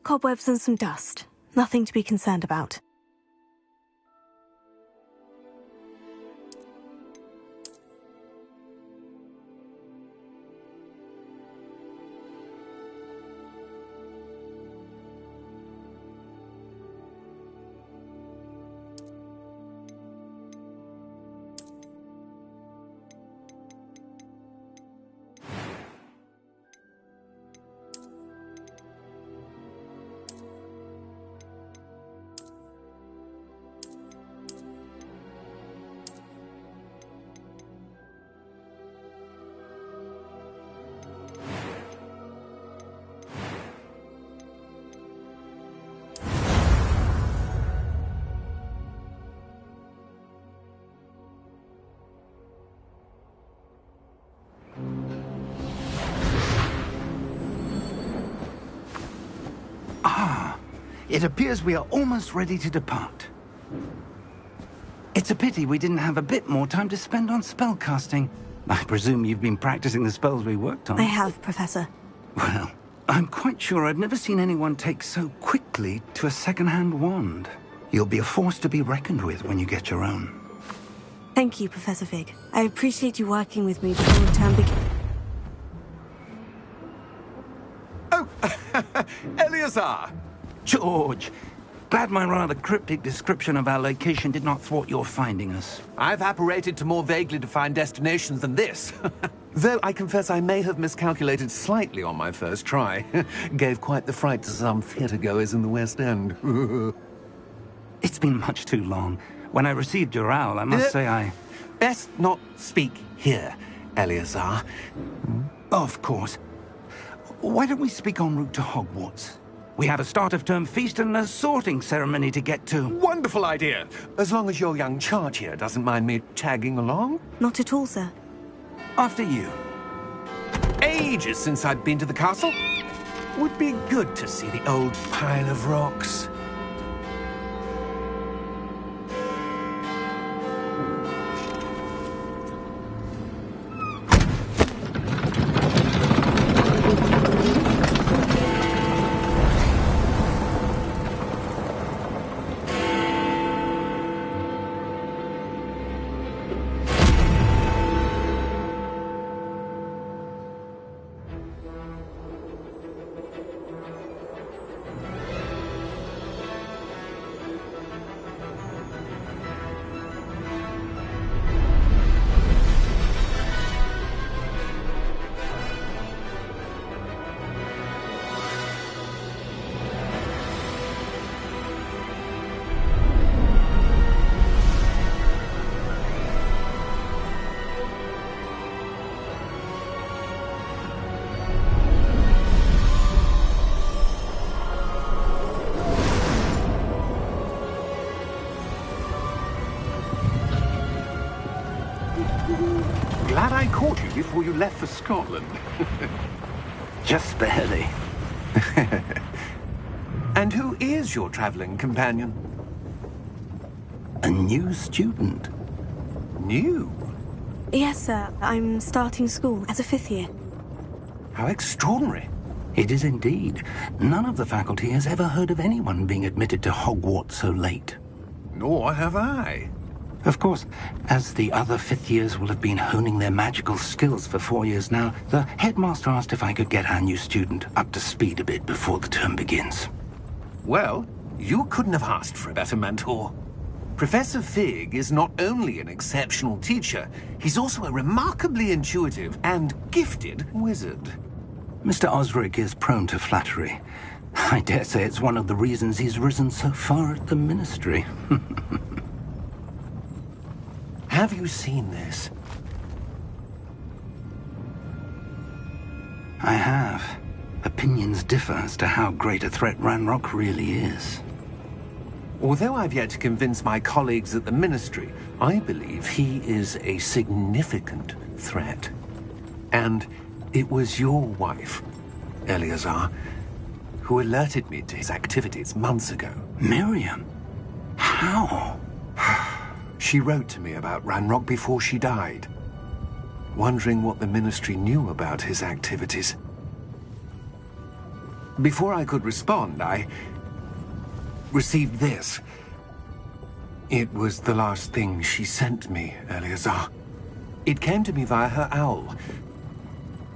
cobwebs and some dust. Nothing to be concerned about. It appears we are almost ready to depart. It's a pity we didn't have a bit more time to spend on spellcasting. I presume you've been practicing the spells we worked on. I have, Professor. Well, I'm quite sure I've never seen anyone take so quickly to a second-hand wand. You'll be a force to be reckoned with when you get your own. Thank you, Professor Fig. I appreciate you working with me before the term begins. Oh, Eleazar! George, glad my rather cryptic description of our location did not thwart your finding us. I've apparated to more vaguely defined destinations than this. Though I confess I may have miscalculated slightly on my first try. Gave quite the fright to some theatre-goers in the West End. It's been much too long. When I received your owl, I must say I... Best not speak here, Eleazar. Of course. Why don't we speak en route to Hogwarts? We have a start-of-term feast and a sorting ceremony to get to. Wonderful idea! As long as your young charge here doesn't mind me tagging along. Not at all, sir. After you. Ages since I'd been to the castle. Would be good to see the old pile of rocks. Glad I caught you before you left for Scotland. Just barely. And who is your traveling companion? A new student. New? Yes, sir. I'm starting school as a 5th year. How extraordinary. It is indeed. None of the faculty has ever heard of anyone being admitted to Hogwarts so late. Nor have I. Of course, as the other 5th years will have been honing their magical skills for 4 years now, the headmaster asked if I could get our new student up to speed a bit before the term begins. Well, you couldn't have asked for a better mentor. Professor Fig is not only an exceptional teacher, he's also a remarkably intuitive and gifted wizard. Mr. Osric is prone to flattery. I dare say it's one of the reasons he's risen so far at the Ministry. Have you seen this? I have. Opinions differ as to how great a threat Ranrock really is. Although I've yet to convince my colleagues at the Ministry, I believe he is a significant threat. And it was your wife, Eleazar, who alerted me to his activities months ago. Miriam? How? She wrote to me about Ranrock before she died, wondering what the Ministry knew about his activities. Before I could respond, I received this. It was the last thing she sent me, Eleazar. It came to me via her owl,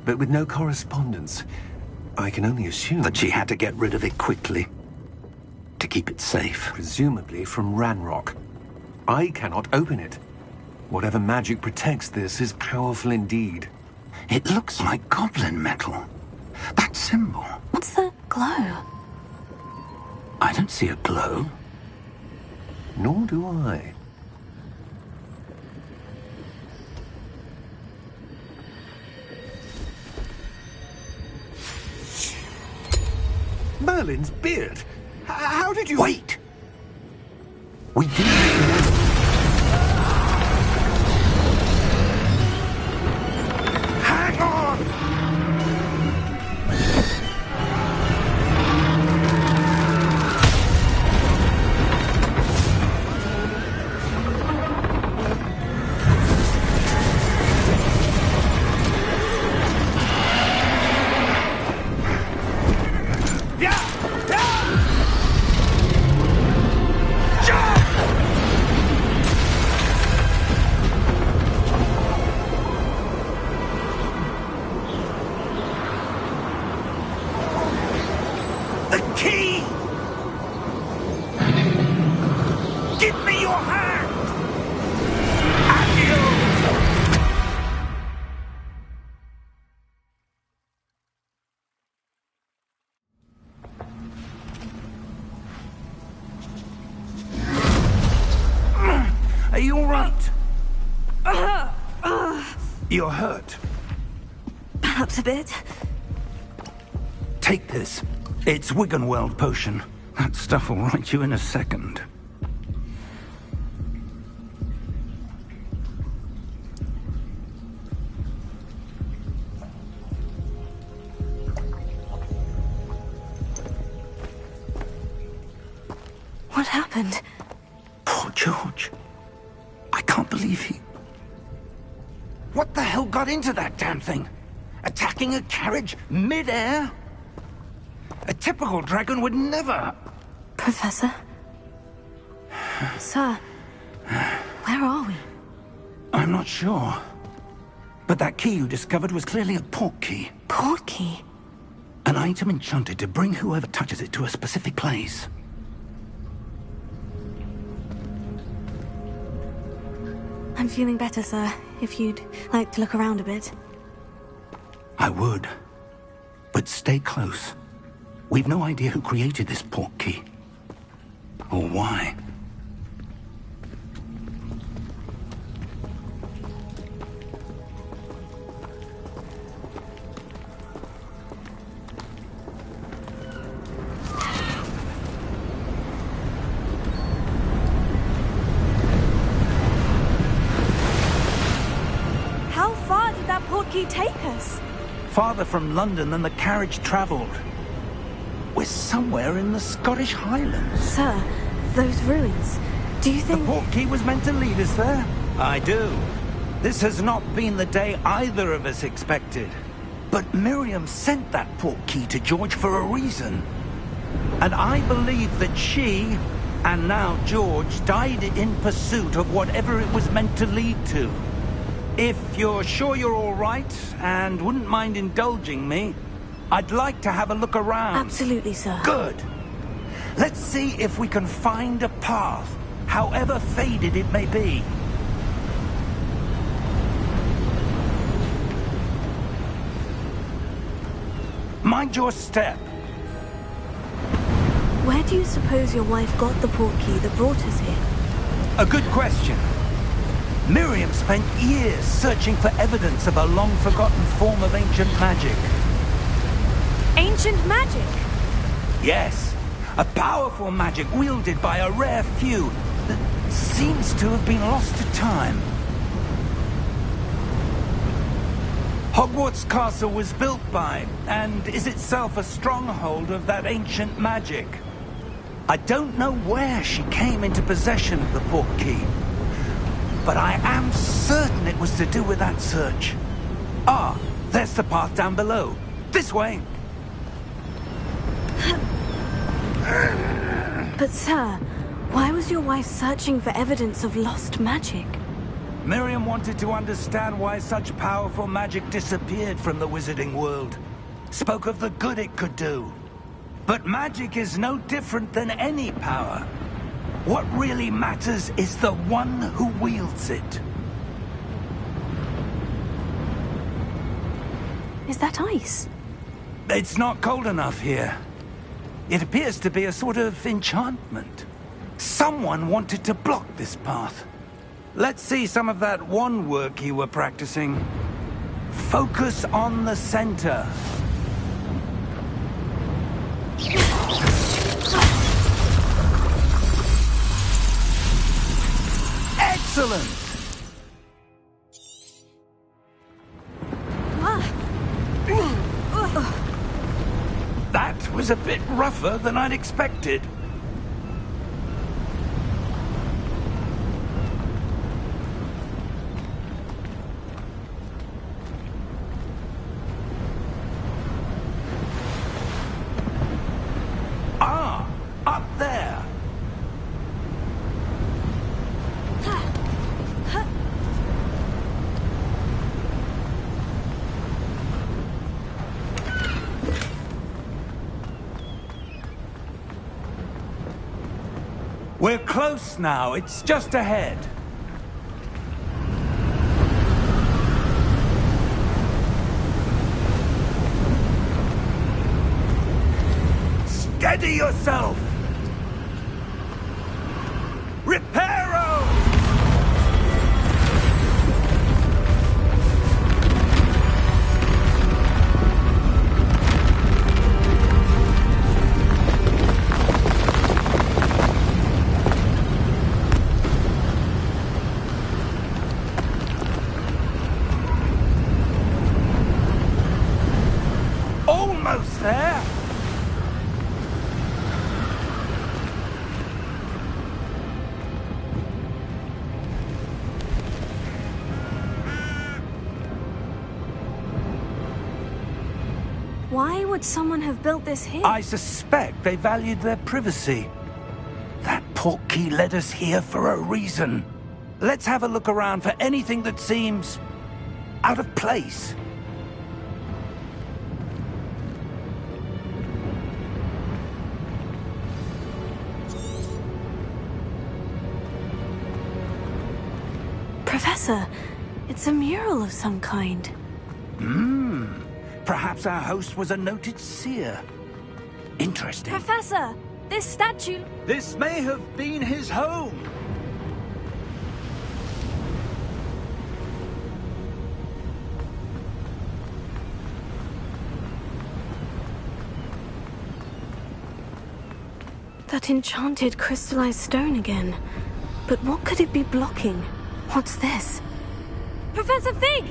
but with no correspondence. I can only assume That she had to get rid of it quickly. To keep it safe. presumably from Ranrock. I cannot open it. Whatever magic protects this is powerful indeed. It looks like goblin metal. That symbol. What's the glow? I don't see a glow. Nor do I. Merlin's beard! How did you... Wait! We didn't... Hang on! The key! Give me your hand! Are you all right? You're hurt. Perhaps a bit. Take this. It's Wiggenweld potion. That stuff will right you in a second. What happened? Poor George. I can't believe he... What the hell got into that damn thing? Attacking a carriage mid-air? A typical dragon would never... Professor? Sir, where are we? I'm not sure. But that key you discovered was clearly a port key. Port key? An item enchanted to bring whoever touches it to a specific place. I'm feeling better, sir. If you'd like to look around a bit. I would. But stay close. We've no idea who created this port key. Or why. How far did that port key take us? Farther from London than the carriage traveled. We're somewhere in the Scottish Highlands. Sir, those ruins. Do you The think... port key was meant to lead us there? I do. This has not been the day either of us expected. But Miriam sent that port key to George for a reason. And I believe that she, and now George, died in pursuit of whatever it was meant to lead to. If you're sure you're all right, and wouldn't mind indulging me, I'd like to have a look around. Absolutely, sir. Good. Let's see if we can find a path, however faded it may be. Mind your step. Where do you suppose your wife got the port key that brought us here? A good question. Miriam spent years searching for evidence of a long-forgotten form of ancient magic. Ancient magic? Yes, a powerful magic wielded by a rare few that seems to have been lost to time. Hogwarts Castle was built by, and is itself a stronghold of that ancient magic. I don't know where she came into possession of the port key, but I am certain it was to do with that search. Ah, there's the path down below. This way. But sir, why was your wife searching for evidence of lost magic? Miriam wanted to understand why such powerful magic disappeared from the wizarding world. Spoke of the good it could do. But magic is no different than any power. What really matters is the one who wields it. Is that ice? It's not cold enough here. It appears to be a sort of enchantment. Someone wanted to block this path. Let's see some of that wand work you were practicing. Focus on the center. Excellent! That was a bit rougher than I'd expected. Ah, up there. We're close now. It's just ahead. Steady yourself! Reparo! Almost there! Why would someone have built this here? I suspect they valued their privacy. That portkey led us here for a reason. Let's have a look around for anything that seems out of place. Professor, it's a mural of some kind. Perhaps our host was a noted seer. Interesting. Professor, this statue... This may have been his home. That enchanted crystallized stone again. But what could it be blocking? What's this? Professor Fig!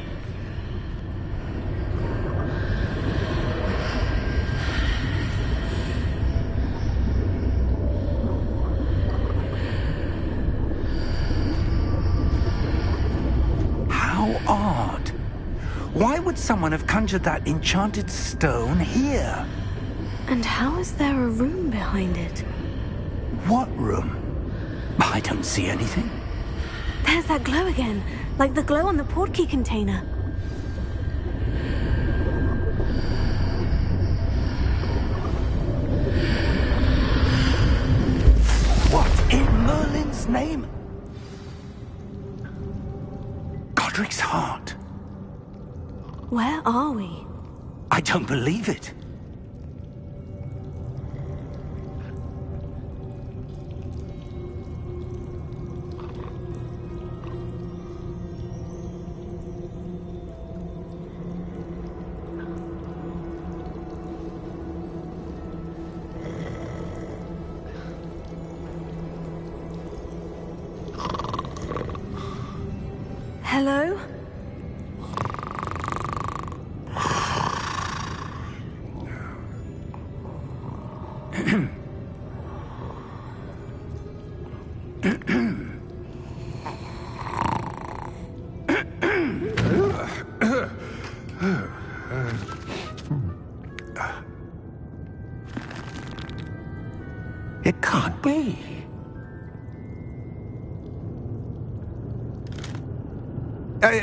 How odd. Why would someone have conjured that enchanted stone here? And how is there a room behind it? What room? I don't see anything. There's that glow again, like the glow on the portkey container. What in Merlin's name? Godric's heart. Where are we? I don't believe it. Hello?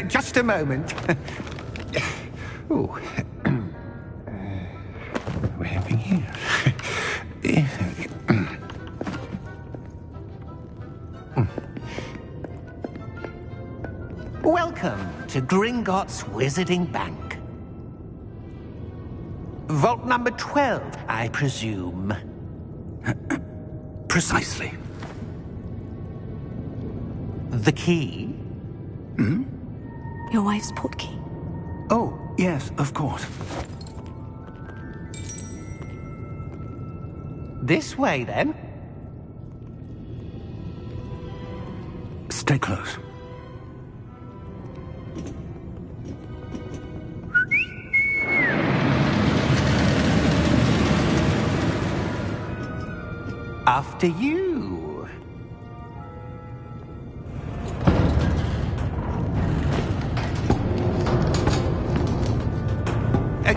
Just a moment. Oh. We're having here. Welcome to Gringotts Wizarding Bank. Vault number 12, I presume. Precisely. The key? Hmm? Your wife's portkey. Oh, yes, of course. This way, then. Stay close. After you.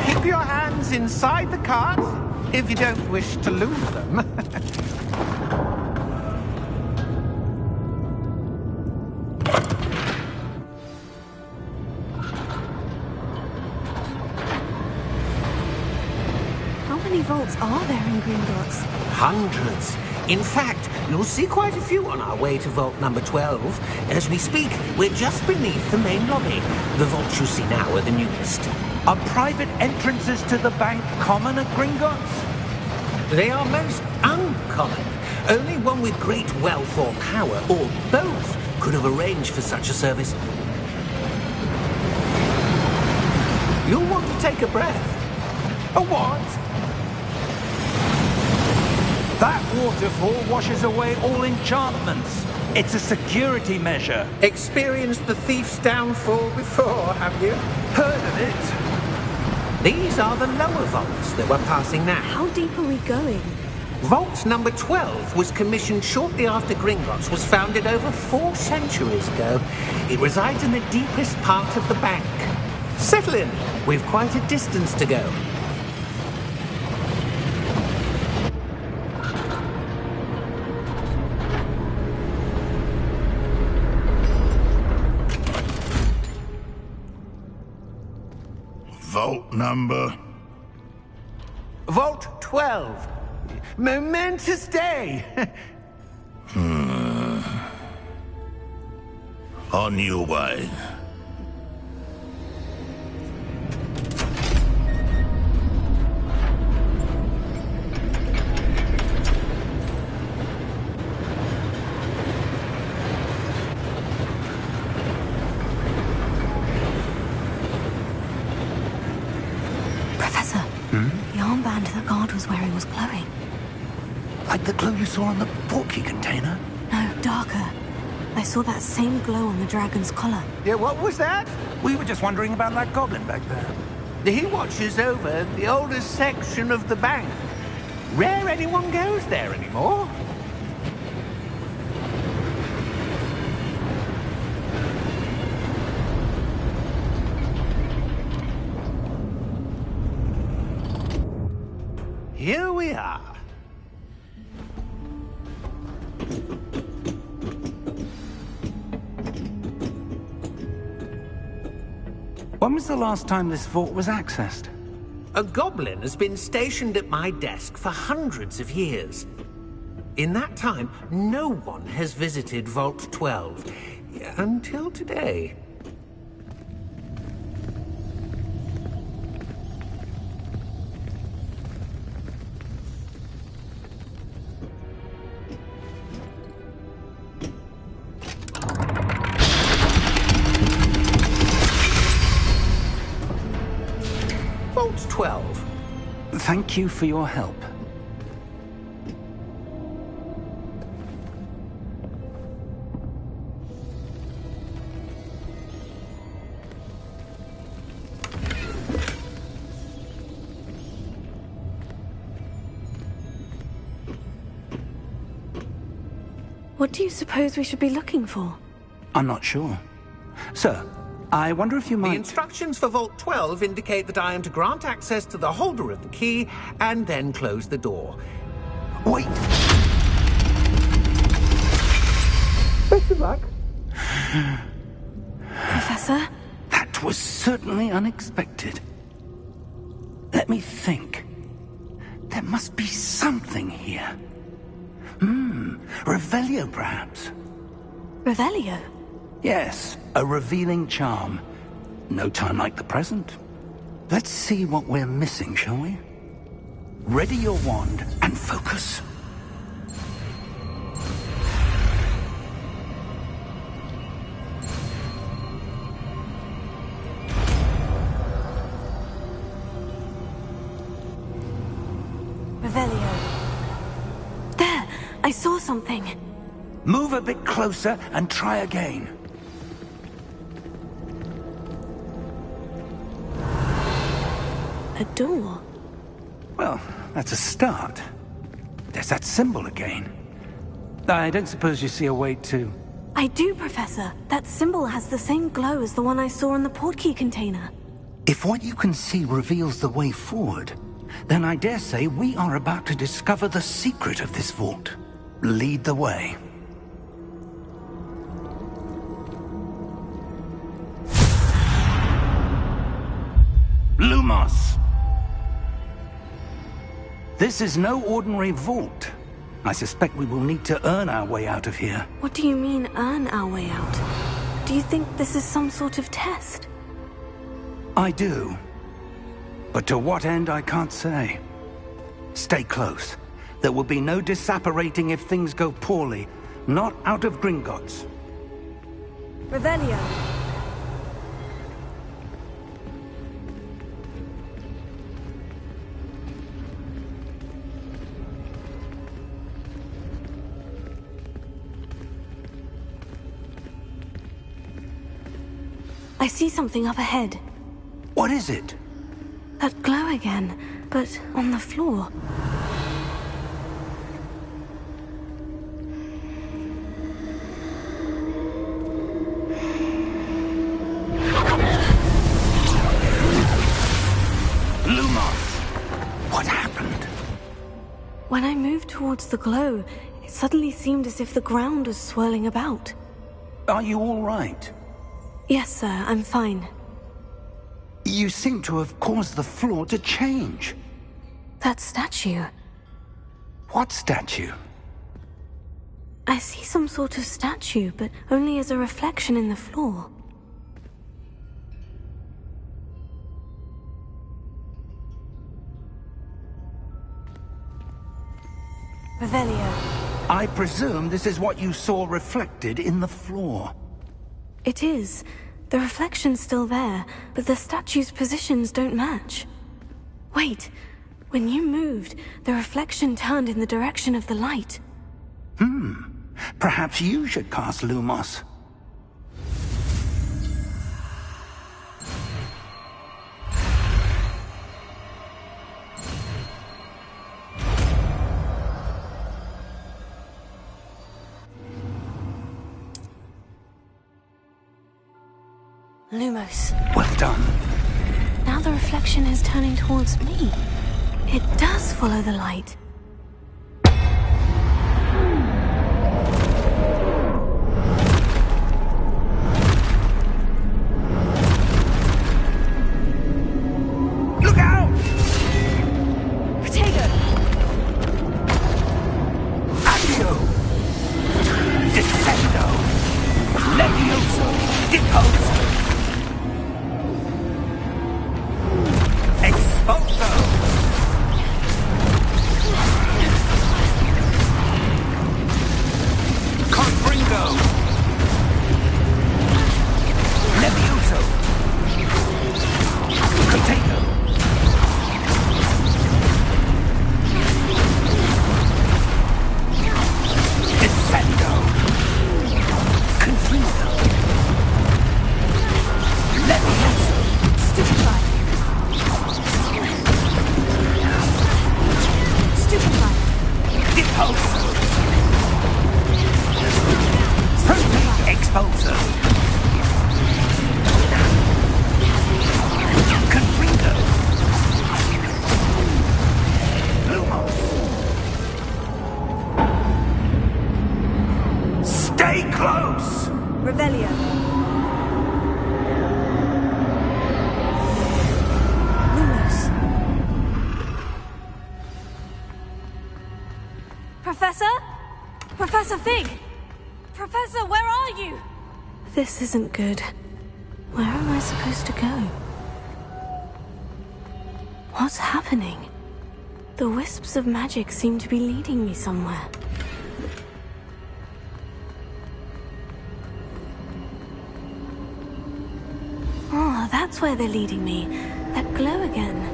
Keep your hands inside the cart if you don't wish to lose them. How many vaults are there in Gringotts? Hundreds. In fact, you'll see quite a few on our way to vault number 12. As we speak, we're just beneath the main lobby. The vaults you see now are the newest. Are private entrances to the bank common at Gringotts? They are most uncommon. Only one with great wealth or power, or both, could have arranged for such a service. You'll want to take a breath. A what? That waterfall washes away all enchantments. It's a security measure. Experienced the thief's downfall before, have you? Heard of it? These are the lower vaults that we're passing now. How deep are we going? Vault number 12 was commissioned shortly after Gringotts was founded over 4 centuries ago. It resides in the deepest part of the bank. Settle in. We've quite a distance to go. Vault number? Vault 12. Momentous day. On your way. Professor, the armband that guard was wearing was glowing. Like the glow you saw on the portkey container? No, darker. I saw that same glow on the dragon's collar. Yeah, what was that? We were just wondering about that goblin back there. He watches over the oldest section of the bank. Rare anyone goes there anymore. Here we are. When was the last time this vault was accessed? A goblin has been stationed at my desk for hundreds of years. In that time, no one has visited Vault 12. Until today. Vault 12. Thank you for your help. What do you suppose we should be looking for? I'm not sure. Sir, I wonder if you might... The instructions for Vault 12 indicate that I am to grant access to the holder of the key and then close the door. Wait! Best of luck. Professor. Professor. That was certainly unexpected. Let me think. There must be something here. Revelio, perhaps. Revelio? Yes, a revealing charm. No time like the present. Let's see what we're missing, shall we? Ready your wand and focus. Revelio. There! I saw something. Move a bit closer and try again. A door. Well, that's a start. There's that symbol again. I don't suppose you see a way to... I do, Professor. That symbol has the same glow as the one I saw in the portkey container. If what you can see reveals the way forward, then I dare say we are about to discover the secret of this vault. Lead the way. Lumos! This is no ordinary vault. I suspect we will need to earn our way out of here. What do you mean, earn our way out? Do you think this is some sort of test? I do. But to what end, I can't say. Stay close. There will be no disapparating if things go poorly. Not out of Gringotts. Revelio. I see something up ahead. What is it? That glow again, but on the floor. Lumos! What happened? When I moved towards the glow, it suddenly seemed as if the ground was swirling about. Are you all right? Yes, sir, I'm fine. You seem to have caused the floor to change. That statue. What statue? I see some sort of statue, but only as a reflection in the floor. Revelio. I presume this is what you saw reflected in the floor. It is. The reflection's still there, but the statue's positions don't match. Wait. When you moved, the reflection turned in the direction of the light. Perhaps you should cast Lumos. Lumos. Well done. Now the reflection is turning towards me. It does follow the light. Look out! Protego! Accio! Descendo! Levioso! Deposo! Expulso! Confringo! Levioso! Potato! Descendo! Confringo! Levioso! Stupefy! Stupefy! Deposo! Expulso! Confringo! Lumos! Stay close! Revelio! Professor Fig! Professor, where are you? This isn't good. Where am I supposed to go? What's happening? The wisps of magic seem to be leading me somewhere. Oh, that's where they're leading me. That glow again.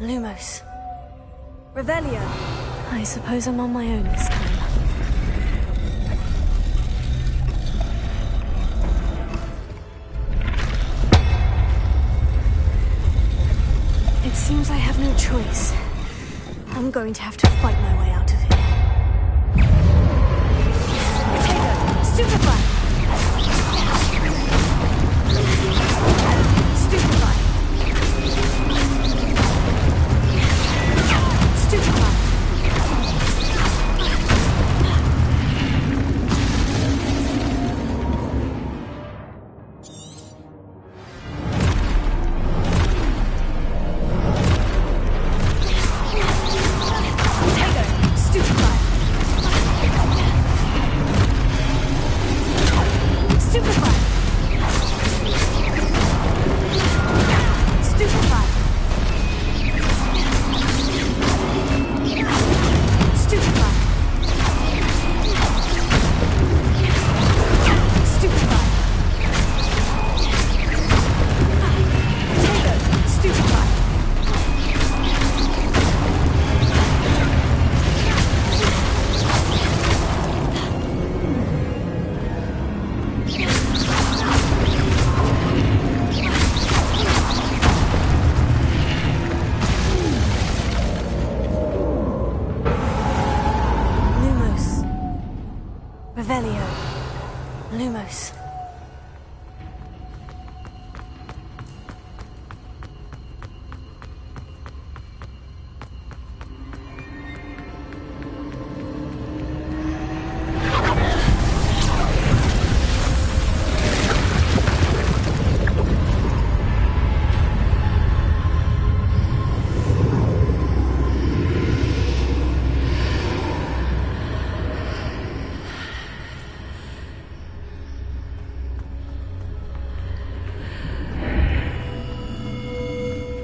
Lumos. Revelio. I suppose I'm on my own this time. It seems I have no choice. I'm going to have to fight my way out of here. Potato! Stupefy! Stupefy! Stupefy! Revelio. Lumos.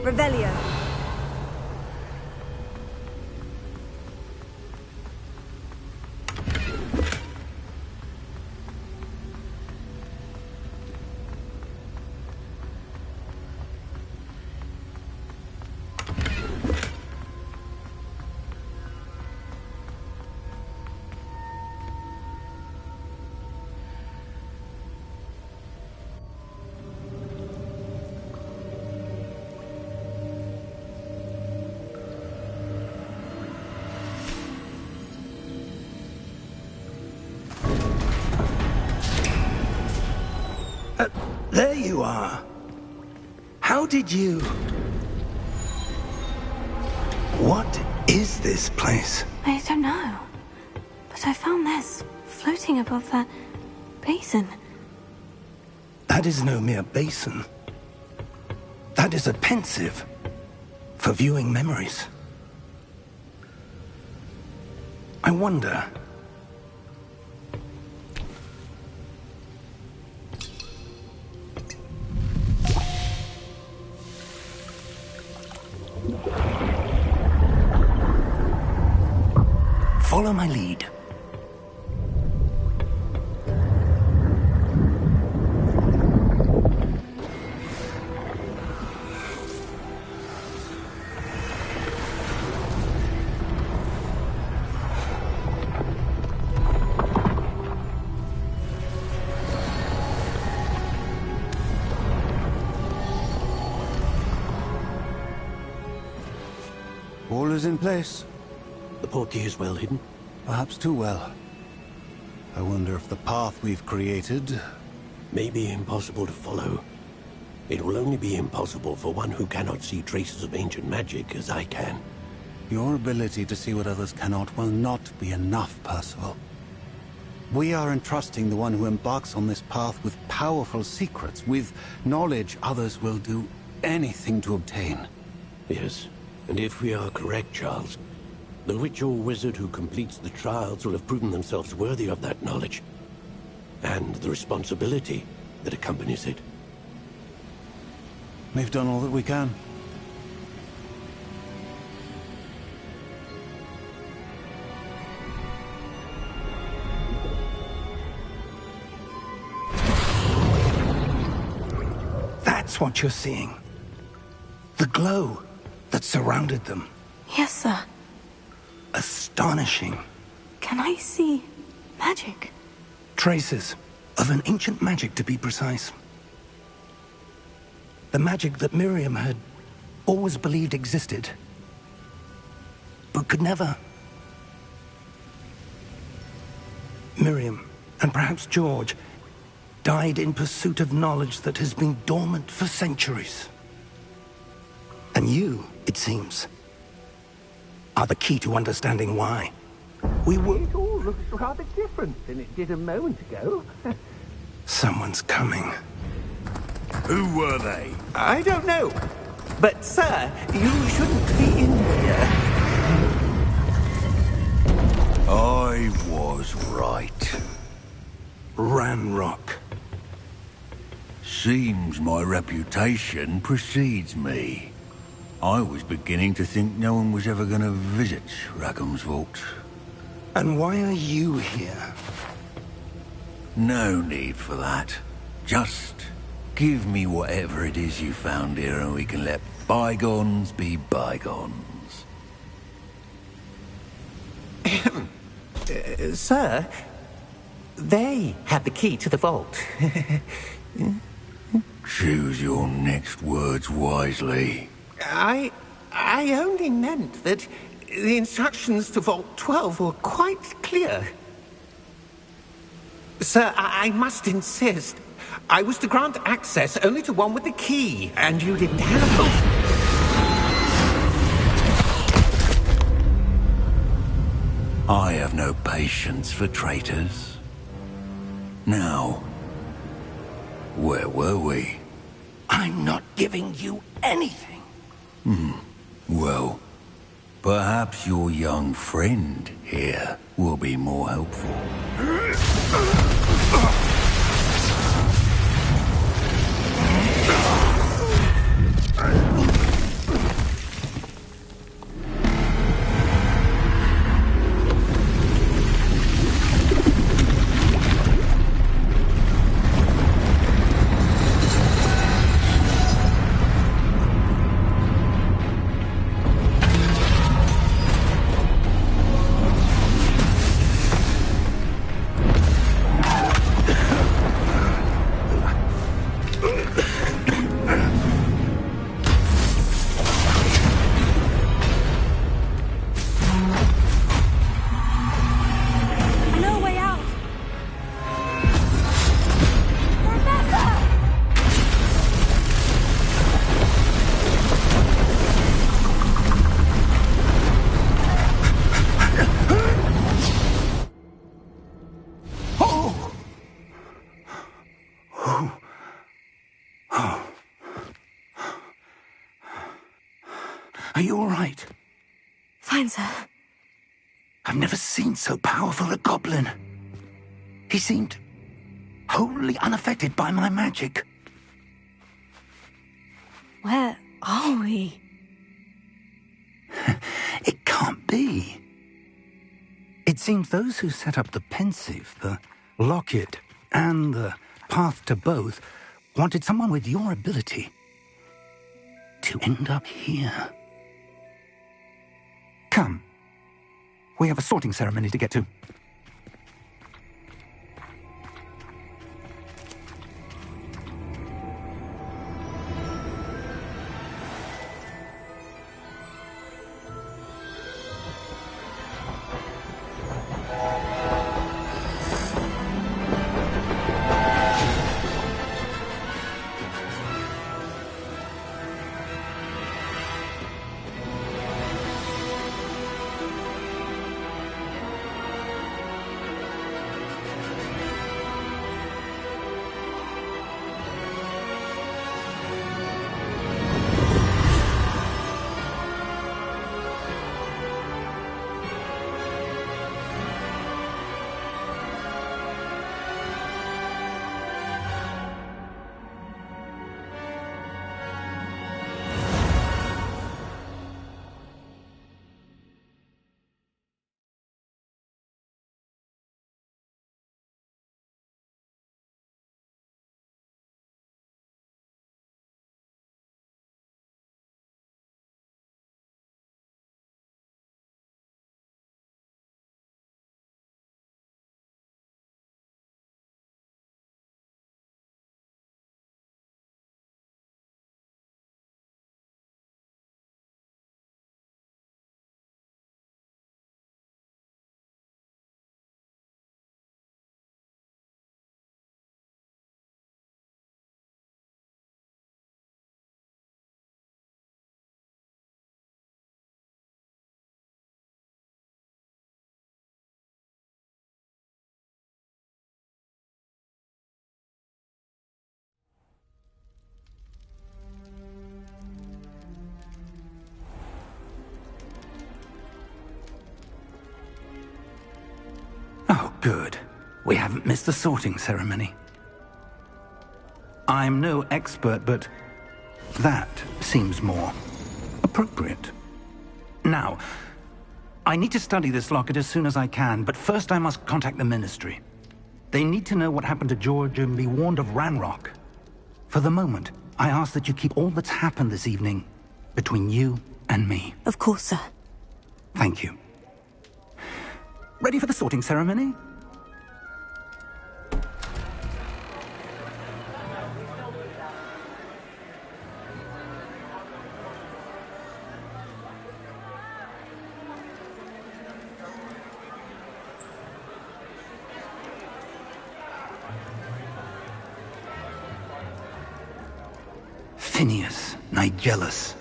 Revelio. There you are. How did you... What is this place? I don't know. But I found this floating above that basin. That is no mere basin. That is a pensive for viewing memories. I wonder... Follow my lead. All is in place. The portkey is well hidden. Perhaps too well. I wonder if the path we've created... May be impossible to follow. It will only be impossible for one who cannot see traces of ancient magic as I can. Your ability to see what others cannot will not be enough, Percival. We are entrusting the one who embarks on this path with powerful secrets, with knowledge others will do anything to obtain. Yes, and if we are correct, Charles, the witch or wizard who completes the trials will have proven themselves worthy of that knowledge, and the responsibility that accompanies it. We've done all that we can. That's what you're seeing. The glow that surrounded them. Yes, sir. Astonishing. Can I see magic? Traces of an ancient magic, to be precise. The magic that Miriam had always believed existed, but could never. Miriam, and perhaps George, died in pursuit of knowledge that has been dormant for centuries. And you, it seems, are the key to understanding why. We were... It all looks rather different than it did a moment ago. Someone's coming. Who were they? I don't know. But, sir, you shouldn't be in here. I was right. Ranrock. Seems my reputation precedes me. I was beginning to think no one was ever going to visit Rackham's vault. And why are you here? No need for that. Just give me whatever it is you found here and we can let bygones be bygones. Sir, they have the key to the vault. Choose your next words wisely. I only meant that the instructions to Vault 12 were quite clear. Sir, I must insist. I was to grant access only to one with the key, and you didn't have... I have no patience for traitors. Now, where were we? I'm not giving you anything. Well, perhaps your young friend here will be more helpful. Are you all right? Fine, sir. I've never seen so powerful a goblin. He seemed wholly unaffected by my magic. Where are we? It can't be. It seems those who set up the pensive, the locket, and the path to both wanted someone with your ability to end up here. Come. We have a sorting ceremony to get to. Oh, good. We haven't missed the sorting ceremony. I'm no expert, but that seems more appropriate. Now, I need to study this locket as soon as I can, but first I must contact the Ministry. They need to know what happened to George and be warned of Ranrock. For the moment, I ask that you keep all that's happened this evening between you and me. Of course, sir. Thank you. Ready for the sorting ceremony? Phineas, Nigellus,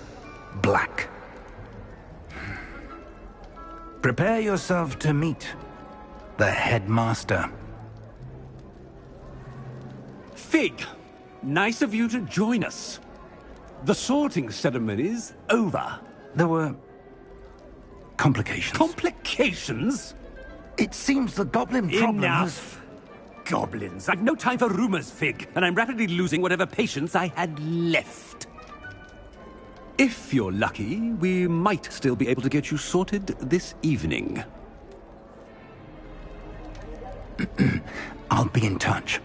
Black. Prepare yourself to meet the headmaster. Fig, nice of you to join us. The sorting ceremony's over. There were complications. Complications? It seems the goblin problem Enough! Goblins. I've no time for rumors, Fig, and I'm rapidly losing whatever patience I had left. If you're lucky, we might still be able to get you sorted this evening. I'll be in touch.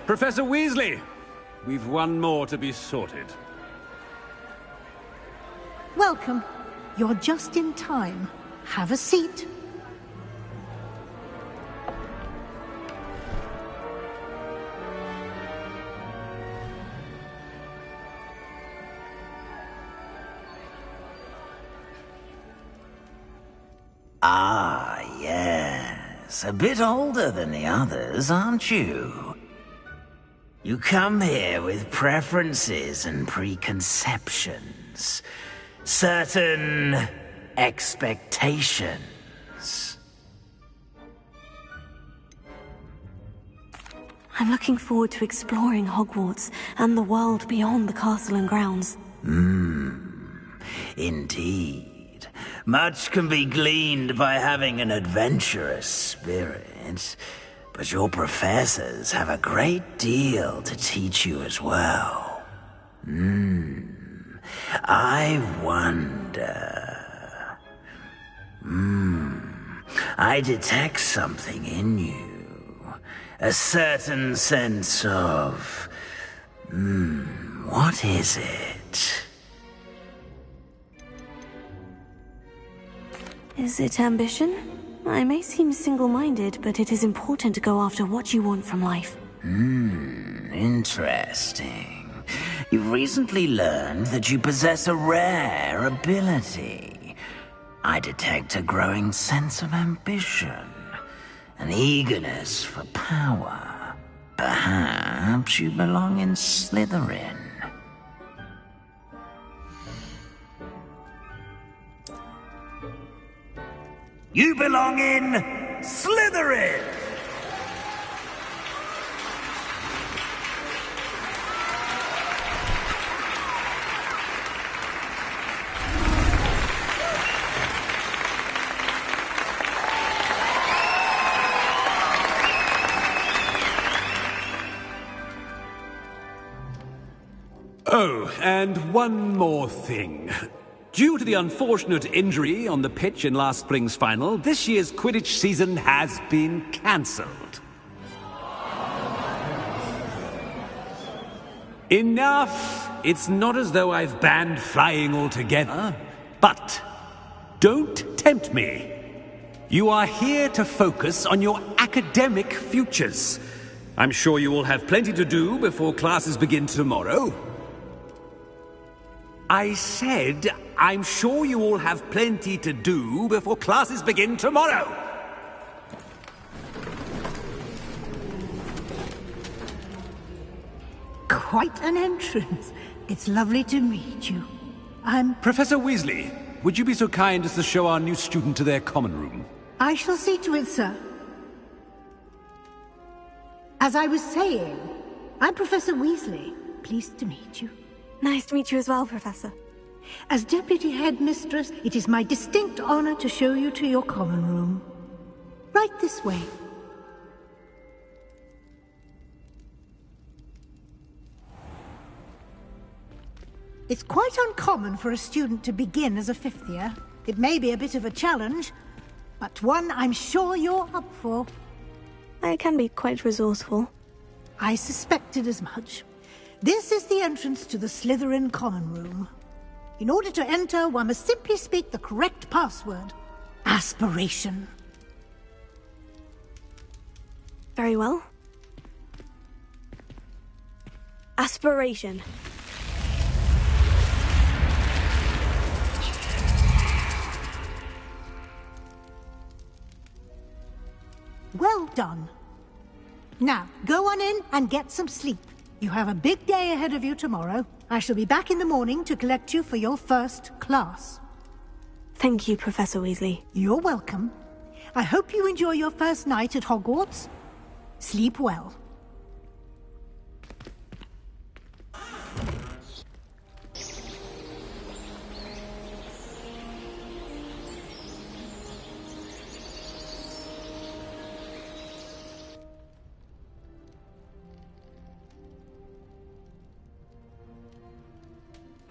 Professor Weasley, we've one more to be sorted. Welcome. You're just in time. Have a seat. Ah, yes. A bit older than the others, aren't you? You come here with preferences and preconceptions. Certain expectations. I'm looking forward to exploring Hogwarts and the world beyond the castle and grounds. Indeed. Much can be gleaned by having an adventurous spirit, but your professors have a great deal to teach you as well. I wonder... I detect something in you. A certain sense of... what is it? Is it ambition? I may seem single-minded, but it is important to go after what you want from life. Interesting. You've recently learned that you possess a rare ability. I detect a growing sense of ambition, an eagerness for power. Perhaps you belong in Slytherin. You belong in Slytherin! Oh, and one more thing. Due to the unfortunate injury on the pitch in last spring's final, this year's Quidditch season has been cancelled. Enough! It's not as though I've banned flying altogether, but don't tempt me. You are here to focus on your academic futures. I'm sure you will have plenty to do before classes begin tomorrow. I said, I'm sure you all have plenty to do before classes begin tomorrow. Quite an entrance. It's lovely to meet you. I'm... Professor Weasley, would you be so kind as to show our new student to their common room? I shall see to it, sir. As I was saying, I'm Professor Weasley. Pleased to meet you. Nice to meet you as well, Professor. As Deputy Headmistress, it is my distinct honor to show you to your common room. Right this way. It's quite uncommon for a student to begin as a fifth year. It may be a bit of a challenge, but one I'm sure you're up for. I can be quite resourceful. I suspected as much. This is the entrance to the Slytherin common room. In order to enter, one must simply speak the correct password. Aspiration. Very well. Aspiration. Well done. Now, go on in and get some sleep. You have a big day ahead of you tomorrow. I shall be back in the morning to collect you for your first class. Thank you, Professor Weasley. You're welcome. I hope you enjoy your first night at Hogwarts. Sleep well.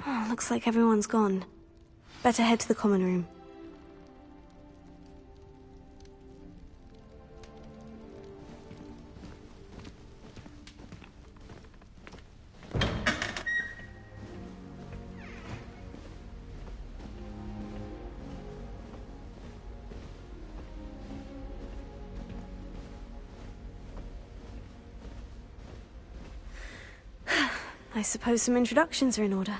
Oh, looks like everyone's gone. Better head to the common room. I suppose some introductions are in order.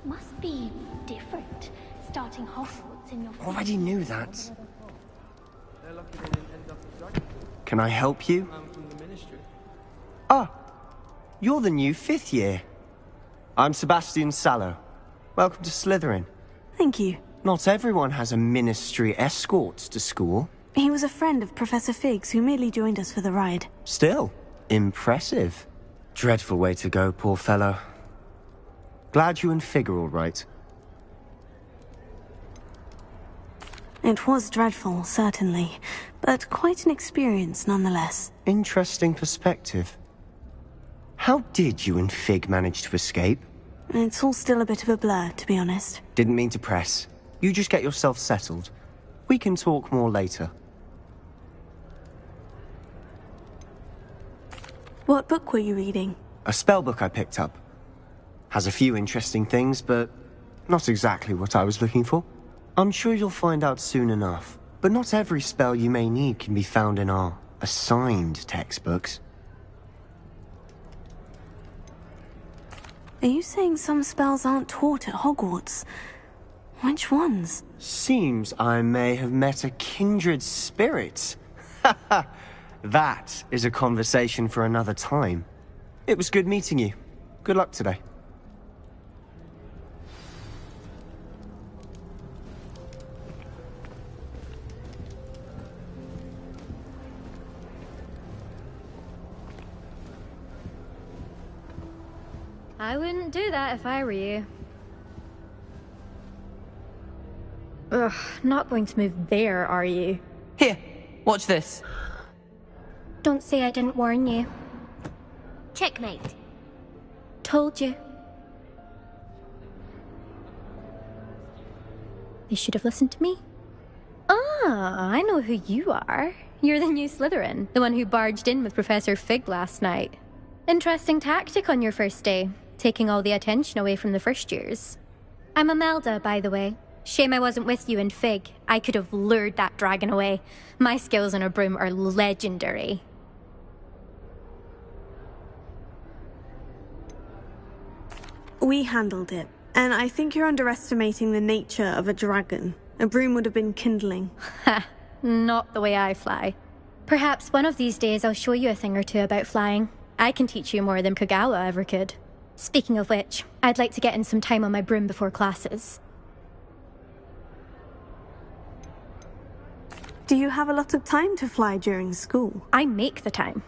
Must be different, starting Hogwarts in your... Already knew that. Can I help you? Ah, you're the new fifth year. I'm Sebastian Sallow. Welcome to Slytherin. Thank you. Not everyone has a ministry escort to school. He was a friend of Professor Fig's who merely joined us for the ride. Still, impressive. Dreadful way to go, poor fellow. Glad you and Fig are all right. It was dreadful, certainly, but quite an experience nonetheless. Interesting perspective. How did you and Fig manage to escape? It's all still a bit of a blur, to be honest. Didn't mean to press. You just get yourself settled. We can talk more later. What book were you reading? A spell book I picked up. Has a few interesting things, but not exactly what I was looking for. I'm sure you'll find out soon enough. But not every spell you may need can be found in our assigned textbooks. Are you saying some spells aren't taught at Hogwarts? Which ones? Seems I may have met a kindred spirit. That is a conversation for another time. It was good meeting you. Good luck today. I wouldn't do that if I were you. Ugh, not going to move there, are you? Here, watch this. Don't say I didn't warn you. Checkmate. Told you. You should have listened to me. Ah, I know who you are. You're the new Slytherin, the one who barged in with Professor Fig last night. Interesting tactic on your first day, taking all the attention away from the first years. I'm Imelda, by the way. Shame I wasn't with you and Fig. I could have lured that dragon away. My skills on a broom are legendary. We handled it, and I think you're underestimating the nature of a dragon. A broom would have been kindling. Ha, not the way I fly. Perhaps one of these days I'll show you a thing or two about flying. I can teach you more than Kagawa ever could. Speaking of which, I'd like to get in some time on my broom before classes. Do you have a lot of time to fly during school? I make the time.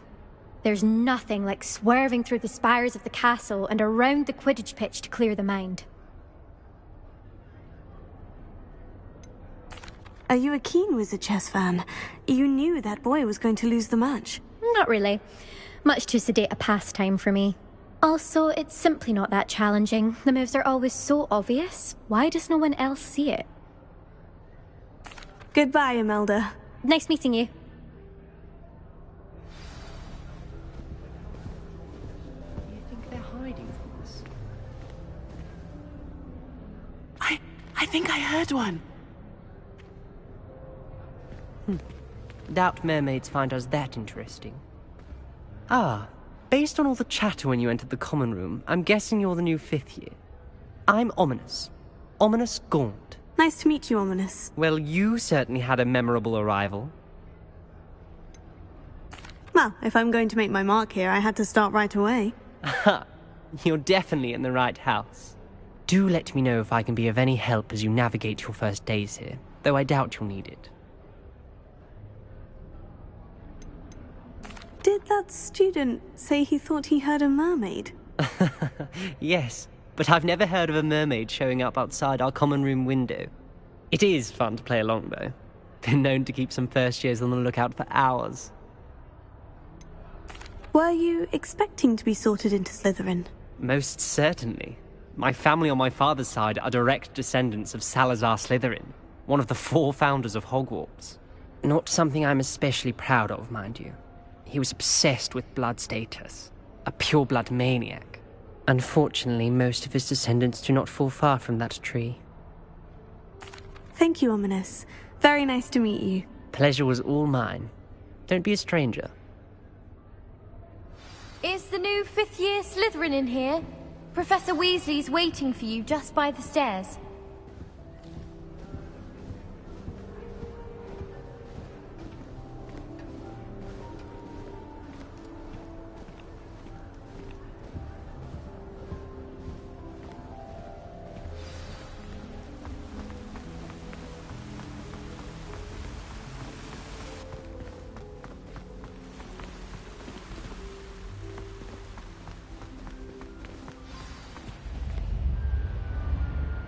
There's nothing like swerving through the spires of the castle and around the Quidditch pitch to clear the mind. Are you a keen Wizard chess fan? You knew that boy was going to lose the match. Not really. Much too sedate a pastime for me. Also, it's simply not that challenging. The moves are always so obvious. Why does no one else see it? Goodbye, Imelda. Nice meeting you. You think they're hiding from us? I think I heard one. Doubt mermaids find us that interesting. Ah, based on all the chatter when you entered the common room, I'm guessing you're the new 5th year. I'm Ominous. Ominous Gaunt. Nice to meet you, Ominous. Well, you certainly had a memorable arrival. Well, if I'm going to make my mark here, I had to start right away. Ha! You're definitely in the right house. Do let me know if I can be of any help as you navigate your first days here, though I doubt you'll need it. Did that student say he thought he heard a mermaid? Yes, but I've never heard of a mermaid showing up outside our common room window. It is fun to play along, though. Been known to keep some first years on the lookout for hours. Were you expecting to be sorted into Slytherin? Most certainly. My family on my father's side are direct descendants of Salazar Slytherin, one of the 4 founders of Hogwarts. Not something I'm especially proud of, mind you. He was obsessed with blood status, a pure-blood maniac. Unfortunately, most of his descendants do not fall far from that tree. Thank you, Ominous. Very nice to meet you. Pleasure was all mine. Don't be a stranger. Is the new 5th year Slytherin in here? Professor Weasley's waiting for you just by the stairs.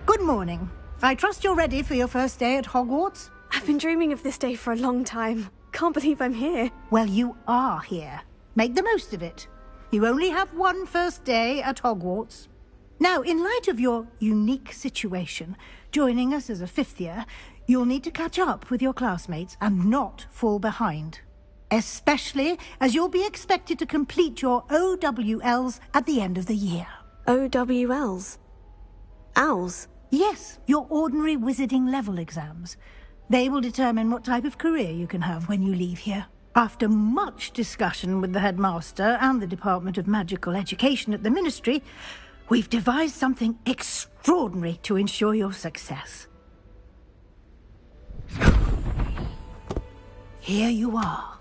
Good morning. I trust you're ready for your first day at Hogwarts? I've been dreaming of this day for a long time. Can't believe I'm here. Well, you are here. Make the most of it. You only have one first day at Hogwarts. Now, in light of your unique situation, joining us as a 5th year, you'll need to catch up with your classmates and not fall behind. Especially as you'll be expected to complete your OWLs at the end of the year. OWLs? Owls? Yes, your ordinary wizarding level exams. They will determine what type of career you can have when you leave here. After much discussion with the headmaster and the Department of Magical Education at the Ministry, we've devised something extraordinary to ensure your success. Here you are.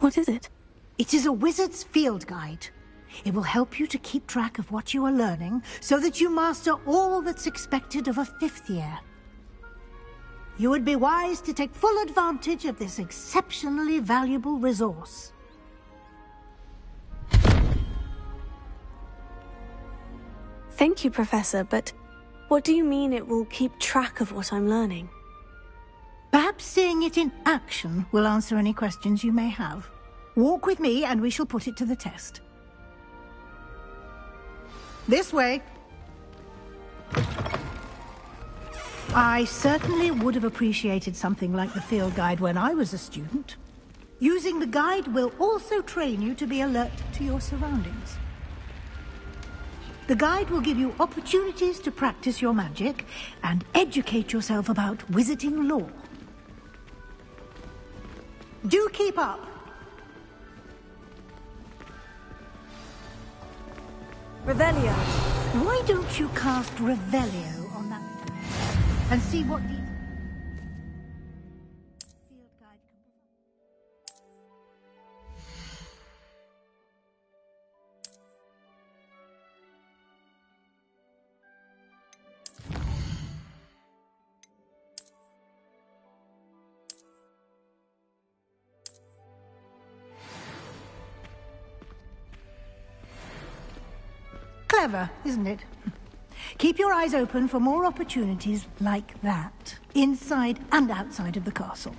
What is it? It is a wizard's field guide. It will help you to keep track of what you are learning so that you master all that's expected of a 5th year. You would be wise to take full advantage of this exceptionally valuable resource. Thank you, Professor, but what do you mean it will keep track of what I'm learning? Perhaps seeing it in action will answer any questions you may have. Walk with me and we shall put it to the test. This way. I certainly would have appreciated something like the field guide when I was a student. Using the guide will also train you to be alert to your surroundings. The guide will give you opportunities to practice your magic and educate yourself about wizarding lore. Do keep up. Revelio. Why don't you cast Revelio on that and see what Clever, isn't it? Keep your eyes open for more opportunities like that, inside and outside of the castle.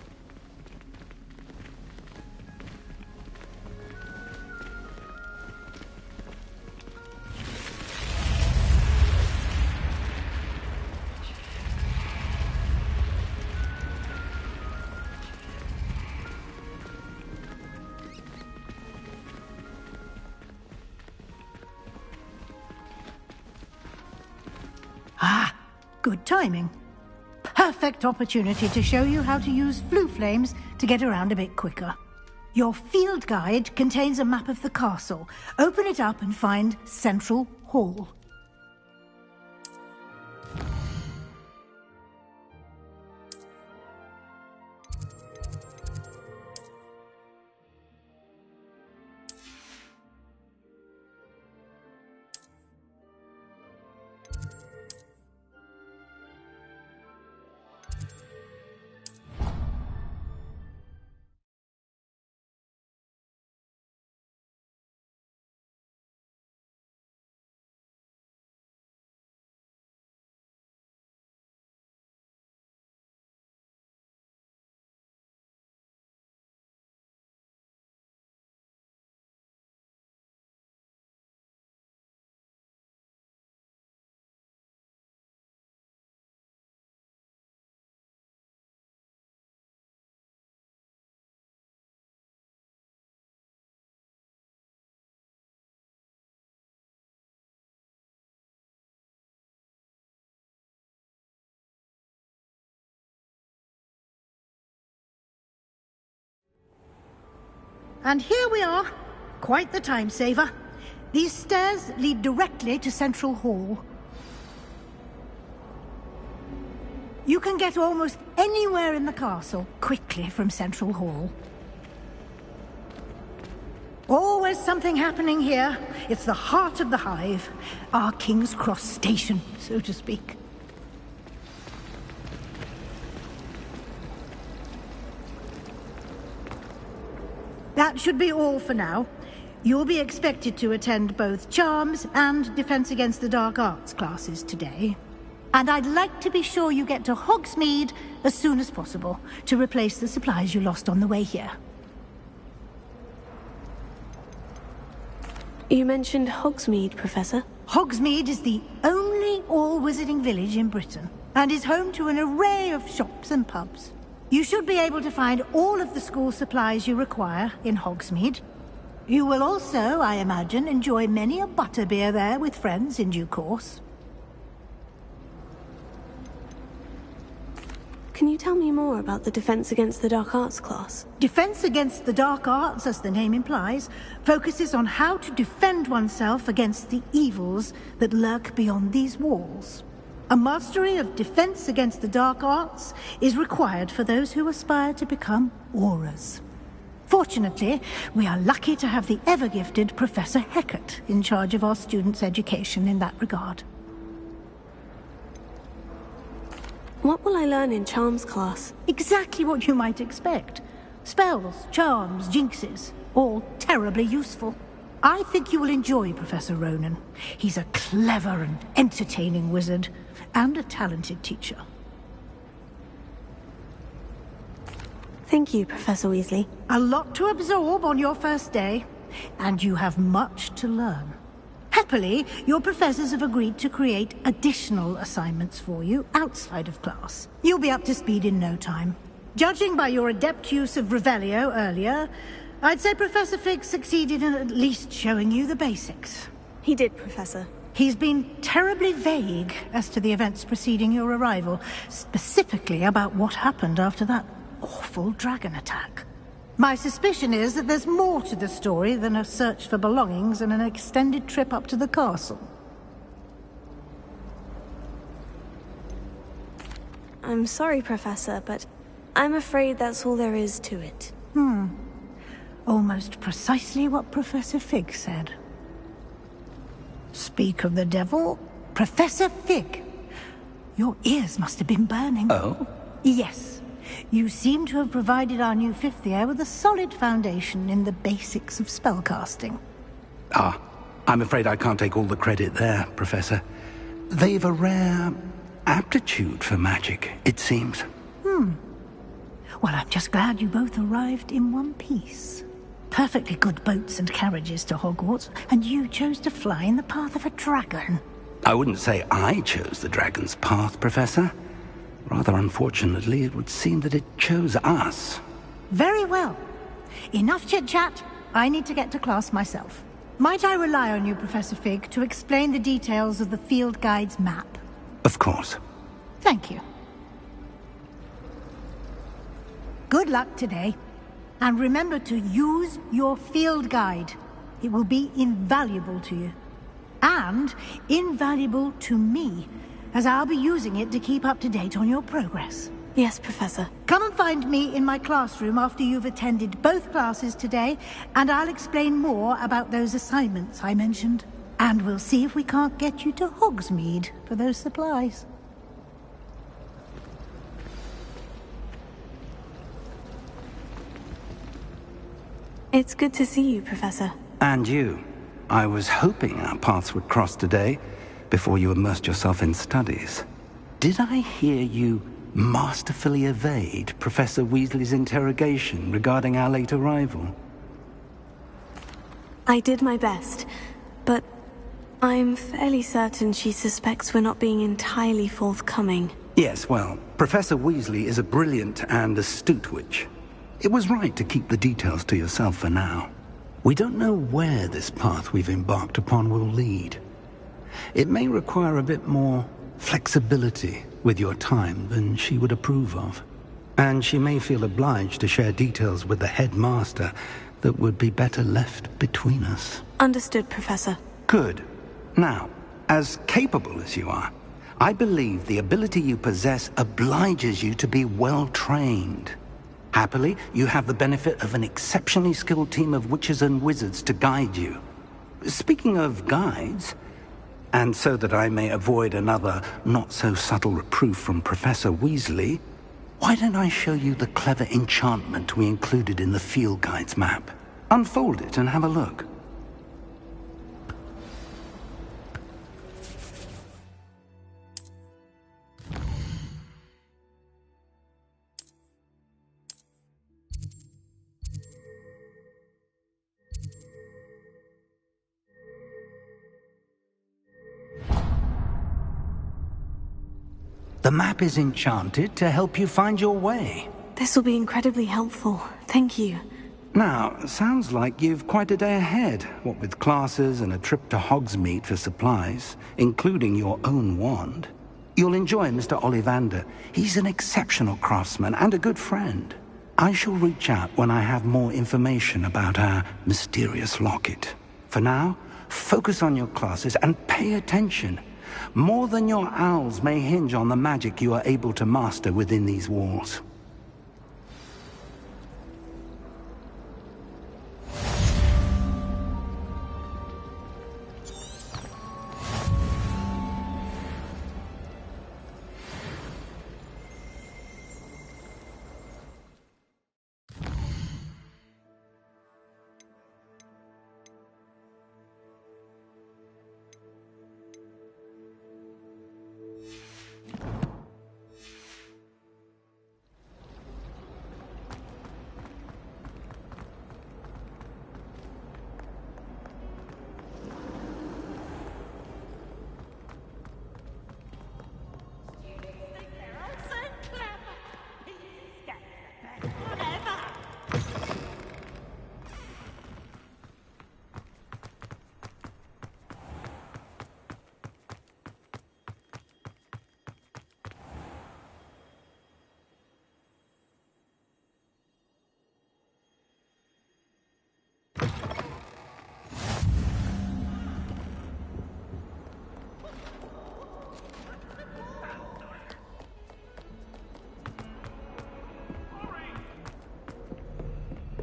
Ah, good timing. Perfect opportunity to show you how to use flue flames to get around a bit quicker. Your field guide contains a map of the castle. Open it up and find Central Hall. And here we are. Quite the time saver. These stairs lead directly to Central Hall. You can get almost anywhere in the castle quickly from Central Hall. Always something happening here. It's the heart of the hive. Our King's Cross station, so to speak. That should be all for now. You'll be expected to attend both Charms and Defense Against the Dark Arts classes today. And I'd like to be sure you get to Hogsmeade as soon as possible to replace the supplies you lost on the way here. You mentioned Hogsmeade, Professor. Hogsmeade is the only all-wizarding village in Britain and is home to an array of shops and pubs. You should be able to find all of the school supplies you require in Hogsmeade. You will also, I imagine, enjoy many a butterbeer there with friends in due course. Can you tell me more about the Defense Against the Dark Arts class? Defense Against the Dark Arts, as the name implies, focuses on how to defend oneself against the evils that lurk beyond these walls. A mastery of Defense Against the Dark Arts is required for those who aspire to become Aurors. Fortunately, we are lucky to have the ever-gifted Professor Hecat in charge of our students' education in that regard. What will I learn in Charms class? Exactly what you might expect. Spells, charms, jinxes, all terribly useful. I think you will enjoy Professor Ronan. He's a clever and entertaining wizard, and a talented teacher. Thank you, Professor Weasley. A lot to absorb on your first day, and you have much to learn. Happily, your professors have agreed to create additional assignments for you outside of class. You'll be up to speed in no time. Judging by your adept use of Revelio earlier, I'd say Professor Fig succeeded in at least showing you the basics. He did, Professor. He's been terribly vague as to the events preceding your arrival, specifically about what happened after that awful dragon attack. My suspicion is that there's more to the story than a search for belongings and an extended trip up to the castle. I'm sorry, Professor, but I'm afraid that's all there is to it. Almost precisely what Professor Fig said. Speak of the devil, Professor Fig. Your ears must have been burning. Oh? Yes. You seem to have provided our new fifth year with a solid foundation in the basics of spellcasting. Ah, I'm afraid I can't take all the credit there, Professor. They've a rare aptitude for magic, it seems. Well, I'm just glad you both arrived in one piece. Perfectly good boats and carriages to Hogwarts, and you chose to fly in the path of a dragon. I wouldn't say I chose the dragon's path, Professor. Rather unfortunately, it would seem that it chose us. Very well. Enough chit-chat. I need to get to class myself. Might I rely on you, Professor Fig, to explain the details of the field guide's map? Of course. Thank you. Good luck today. And remember to use your field guide. It will be invaluable to you. And invaluable to me, as I'll be using it to keep up to date on your progress. Yes, Professor. Come and find me in my classroom after you've attended both classes today, and I'll explain more about those assignments I mentioned. And we'll see if we can't get you to Hogsmeade for those supplies. It's good to see you, Professor. And you. I was hoping our paths would cross today, before you immersed yourself in studies. Did I hear you masterfully evade Professor Weasley's interrogation regarding our late arrival? I did my best, but I'm fairly certain she suspects we're not being entirely forthcoming. Yes, well, Professor Weasley is a brilliant and astute witch. It was right to keep the details to yourself for now. We don't know where this path we've embarked upon will lead. It may require a bit more flexibility with your time than she would approve of. And she may feel obliged to share details with the headmaster that would be better left between us. Understood, Professor. Good. Now, as capable as you are, I believe the ability you possess obliges you to be well trained. Happily, you have the benefit of an exceptionally skilled team of witches and wizards to guide you. Speaking of guides, and so that I may avoid another not-so-subtle reproof from Professor Weasley, why don't I show you the clever enchantment we included in the field guide's map? Unfold it and have a look. The map is enchanted to help you find your way. This will be incredibly helpful. Thank you. Now, sounds like you've quite a day ahead, what with classes and a trip to Hogsmeade for supplies, including your own wand. You'll enjoy Mr. Ollivander. He's an exceptional craftsman and a good friend. I shall reach out when I have more information about our mysterious locket. For now, focus on your classes and pay attention. More than your owls may hinge on the magic you are able to master within these walls.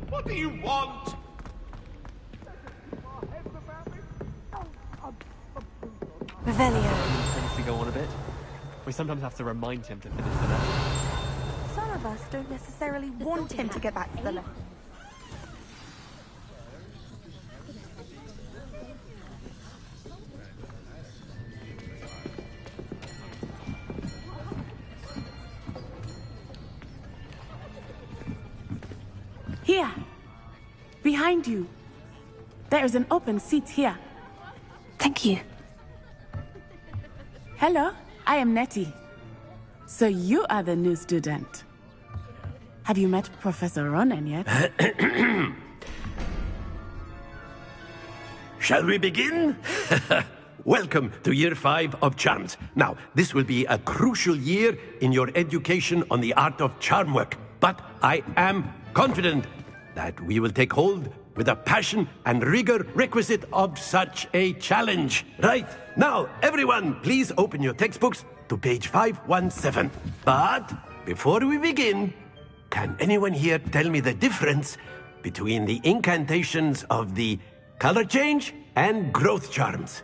What do you want? Revelio. Tends to go on a bit. We sometimes have to remind him to finish the lesson. Some of us don't necessarily want him to get back to the lesson. Here. Behind you. There is an open seat here. Thank you. Hello, I am Nettie. So you are the new student. Have you met Professor Ronan yet? Shall we begin? Welcome to Year 5 of Charms. Now, this will be a crucial year in your education on the art of charm work. But I am confident that we will take hold with the passion and rigor requisite of such a challenge. Right, now, everyone, please open your textbooks to page 517. But before we begin, can anyone here tell me the difference between the incantations of the color change and growth charms?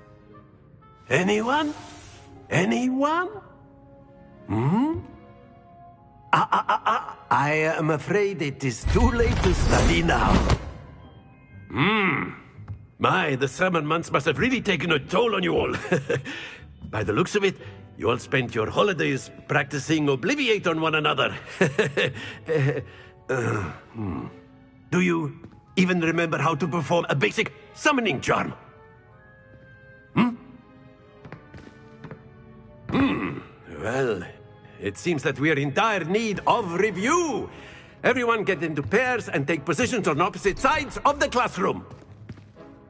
Anyone? Anyone? I am afraid it is too late to study now. My, the summer months must have really taken a toll on you all. By the looks of it, you all spent your holidays practicing Obliviate on one another. Do you even remember how to perform a basic summoning charm? Well, it seems that we are in dire need of review. Everyone get into pairs and take positions on opposite sides of the classroom.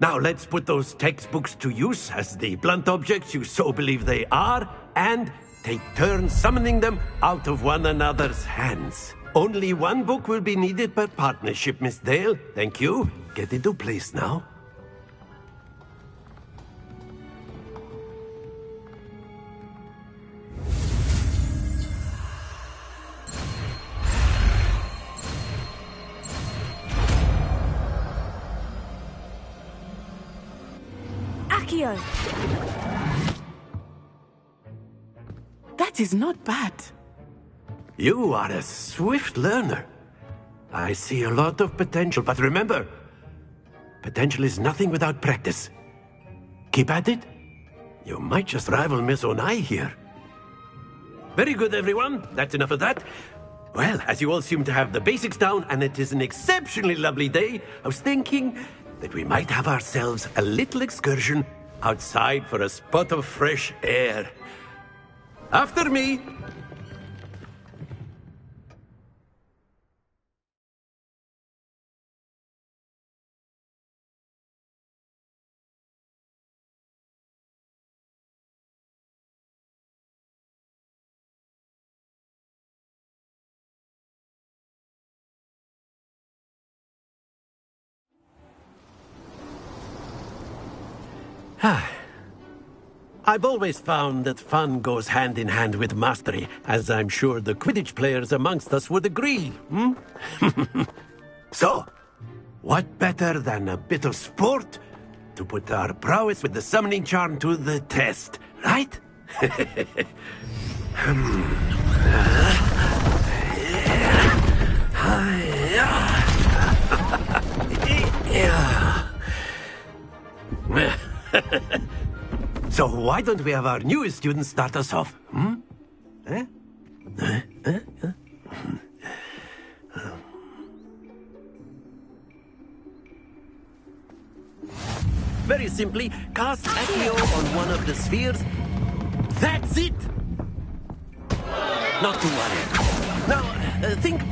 Now let's put those textbooks to use as the blunt objects you so believe they are, and take turns summoning them out of one another's hands. Only one book will be needed per partnership, Miss Dale. Thank you. Get into place now. Accio! That is not bad. You are a swift learner. I see a lot of potential, but remember, potential is nothing without practice. Keep at it. You might just rival Miss Onai here. Very good, everyone. That's enough of that. Well, as you all seem to have the basics down, and it is an exceptionally lovely day, I was thinking that we might have ourselves a little excursion outside for a spot of fresh air. After me! I've always found that fun goes hand in hand with mastery, as I'm sure the Quidditch players amongst us would agree. So, what better than a bit of sport to put our prowess with the summoning charm to the test, right? So why don't we have our newest student start us off? Very simply, cast Accio on one of the spheres. That's it! Not to worry. Now, think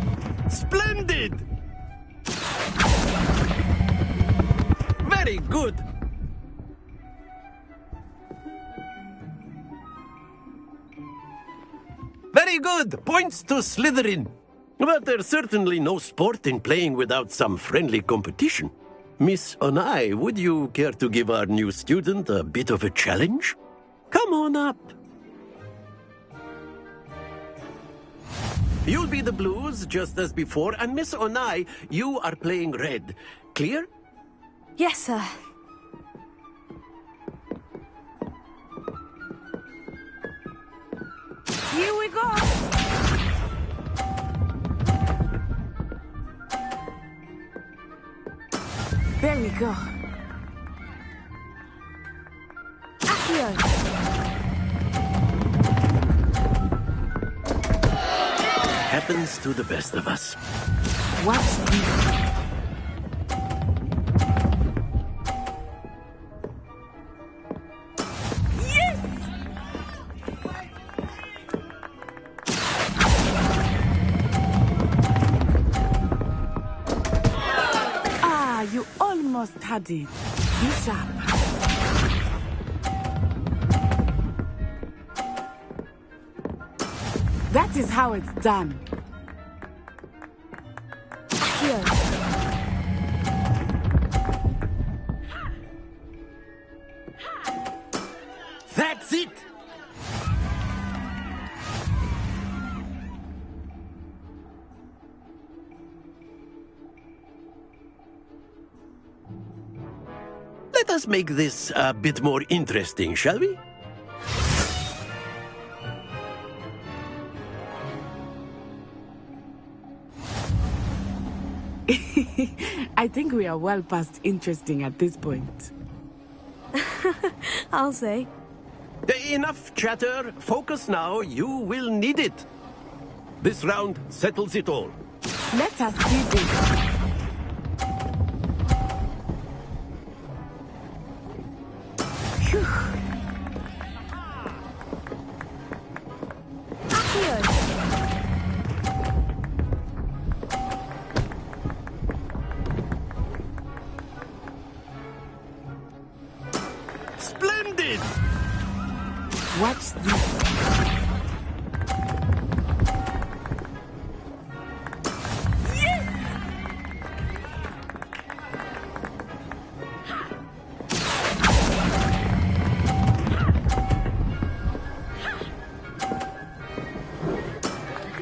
splendid! Very good! Very good! Points to Slytherin. But there's certainly no sport in playing without some friendly competition. Miss Onai, would you care to give our new student a bit of a challenge? Come on up. You'll be the blues, just as before, and Miss Onai, you are playing red. Clear? Yes, sir. Here we go! There we go. Accio! Happens to the best of us. Watch me. studied. Be sharp. That is how it's done. Here. That's it! Let us make this a bit more interesting, shall we? I think we are well past interesting at this point. I'll say. Enough chatter. Focus now. You will need it. This round settles it all. Let us see this. Splendid! Watch this.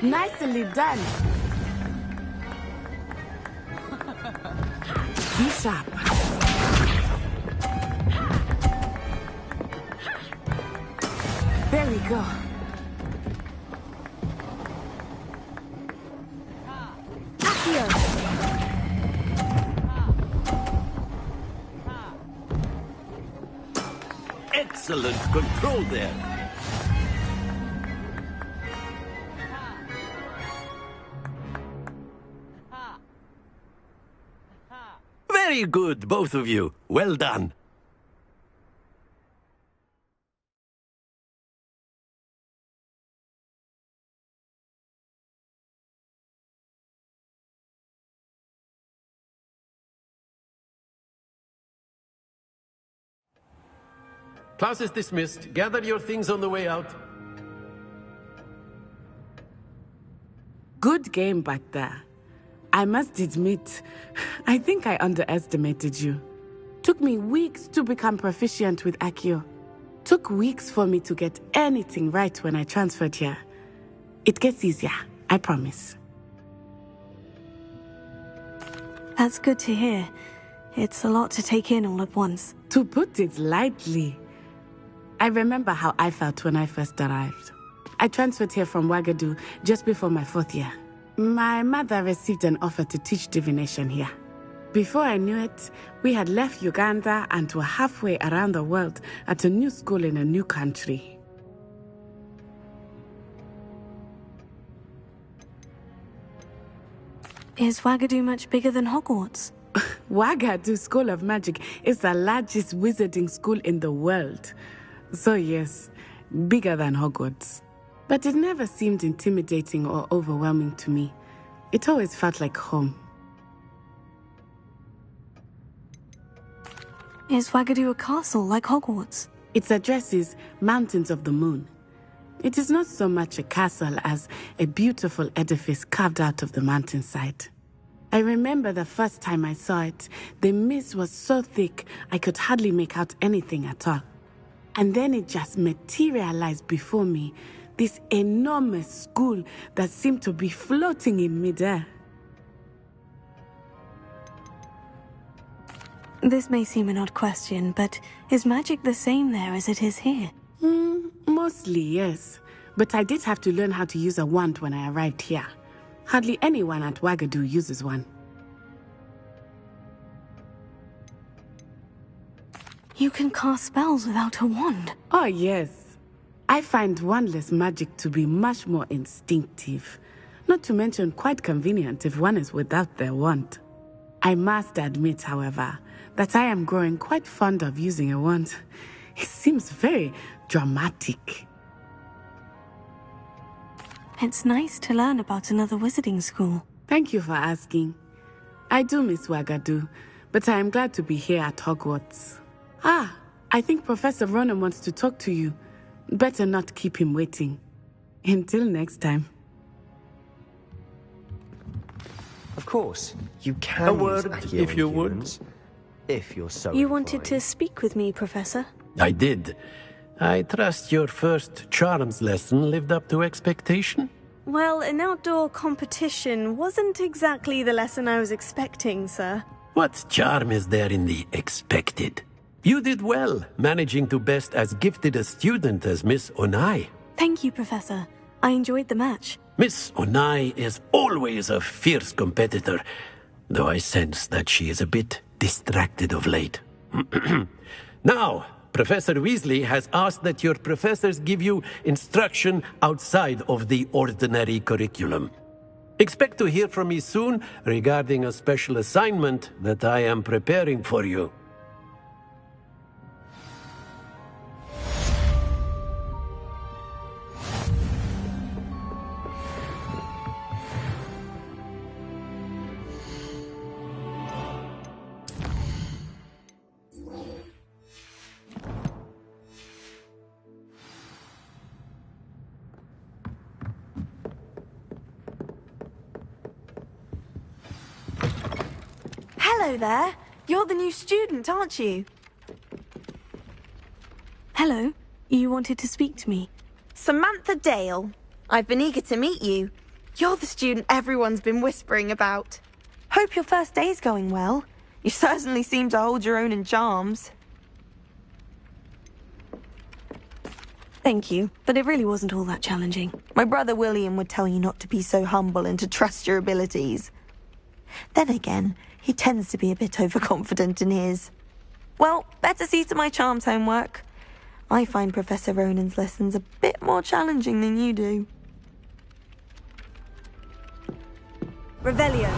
Nicely done. Be sharp. There we go. Here. Excellent control there. Very good, both of you. Well done. Class is dismissed. Gather your things on the way out. Good game back there. I must admit, I think I underestimated you. Took me weeks to become proficient with Accio. Took weeks for me to get anything right when I transferred here. It gets easier, I promise. That's good to hear. It's a lot to take in all at once. To put it lightly, I remember how I felt when I first arrived. I transferred here from Wagadu just before my 4th year. My mother received an offer to teach divination here. Before I knew it, we had left Uganda and were halfway around the world at a new school in a new country. Is Wagadu much bigger than Hogwarts? Wagadu School of Magic is the largest wizarding school in the world. So yes, bigger than Hogwarts. But it never seemed intimidating or overwhelming to me. It always felt like home. Is Wagadu a castle like Hogwarts? Its address is Mountains of the Moon. It is not so much a castle as a beautiful edifice carved out of the mountainside. I remember the first time I saw it, the mist was so thick I could hardly make out anything at all. And then it just materialized before me, this enormous school that seemed to be floating in midair. This may seem an odd question, but is magic the same there as it is here? Mostly, yes. But I did have to learn how to use a wand when I arrived here. Hardly anyone at Wagadu uses one. You can cast spells without a wand? Oh, yes. I find wandless magic to be much more instinctive. Not to mention quite convenient if one is without their wand. I must admit, however, that I am growing quite fond of using a wand. It seems very dramatic. It's nice to learn about another wizarding school. Thank you for asking. I do miss Wagadu, but I am glad to be here at Hogwarts. Ah, I think Professor Ronan wants to talk to you. Better not keep him waiting. Until next time. Of course, you can A word, if you would. If you're so You wanted to speak with me, Professor? I did. I trust your first charms lesson lived up to expectation? Well, an outdoor competition wasn't exactly the lesson I was expecting, sir. What charm is there in the expected? You did well, managing to best as gifted a student as Miss Onai. Thank you, Professor. I enjoyed the match. Miss Onai is always a fierce competitor, though I sense that she is a bit distracted of late. Now, Professor Weasley has asked that your professors give you instruction outside of the ordinary curriculum. Expect to hear from me soon regarding a special assignment that I am preparing for you. Hello there. You're the new student, aren't you? Hello. You wanted to speak to me? Samantha Dale. I've been eager to meet you. You're the student everyone's been whispering about. Hope your first day's going well. You certainly seem to hold your own in charms. Thank you, but it really wasn't all that challenging. My brother William would tell you not to be so humble and to trust your abilities. Then again, he tends to be a bit overconfident in his. Well, better see to my charms homework. I find Professor Ronan's lessons a bit more challenging than you do. Revelio.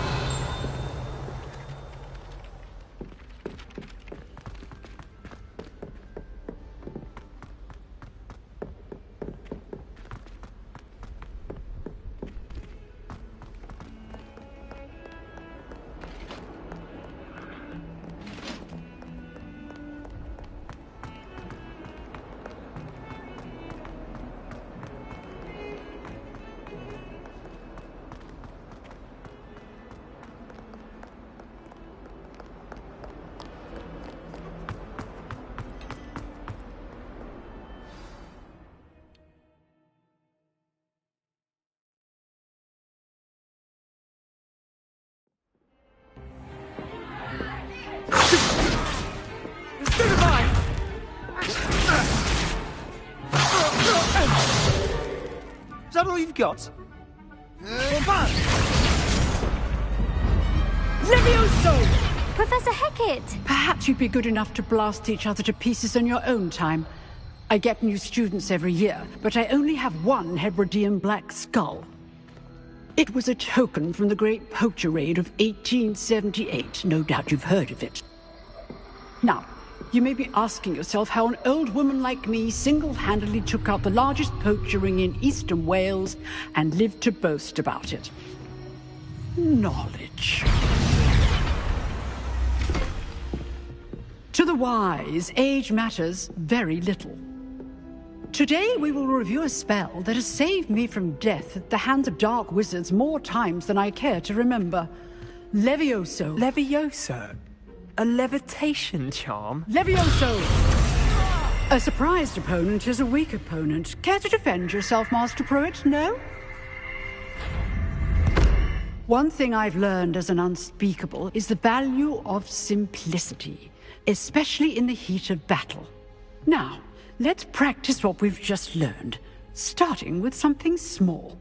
Is that all you've got? Levioso! Professor Hecat! Perhaps you'd be good enough to blast each other to pieces in your own time. I get new students every year, but I only have one Hebridean black skull. It was a token from the Great Poacher Raid of 1878. No doubt you've heard of it. Now, you may be asking yourself how an old woman like me single-handedly took out the largest poacher ring in eastern Wales and lived to boast about it. Knowledge. To the wise, age matters very little. Today we will review a spell that has saved me from death at the hands of dark wizards more times than I care to remember. Levioso. Levioso? A levitation charm? Levioso! A surprised opponent is a weak opponent. Care to defend yourself, Master Pruitt? No? One thing I've learned as an unspeakable is the value of simplicity, especially in the heat of battle. Now, let's practice what we've just learned, starting with something small.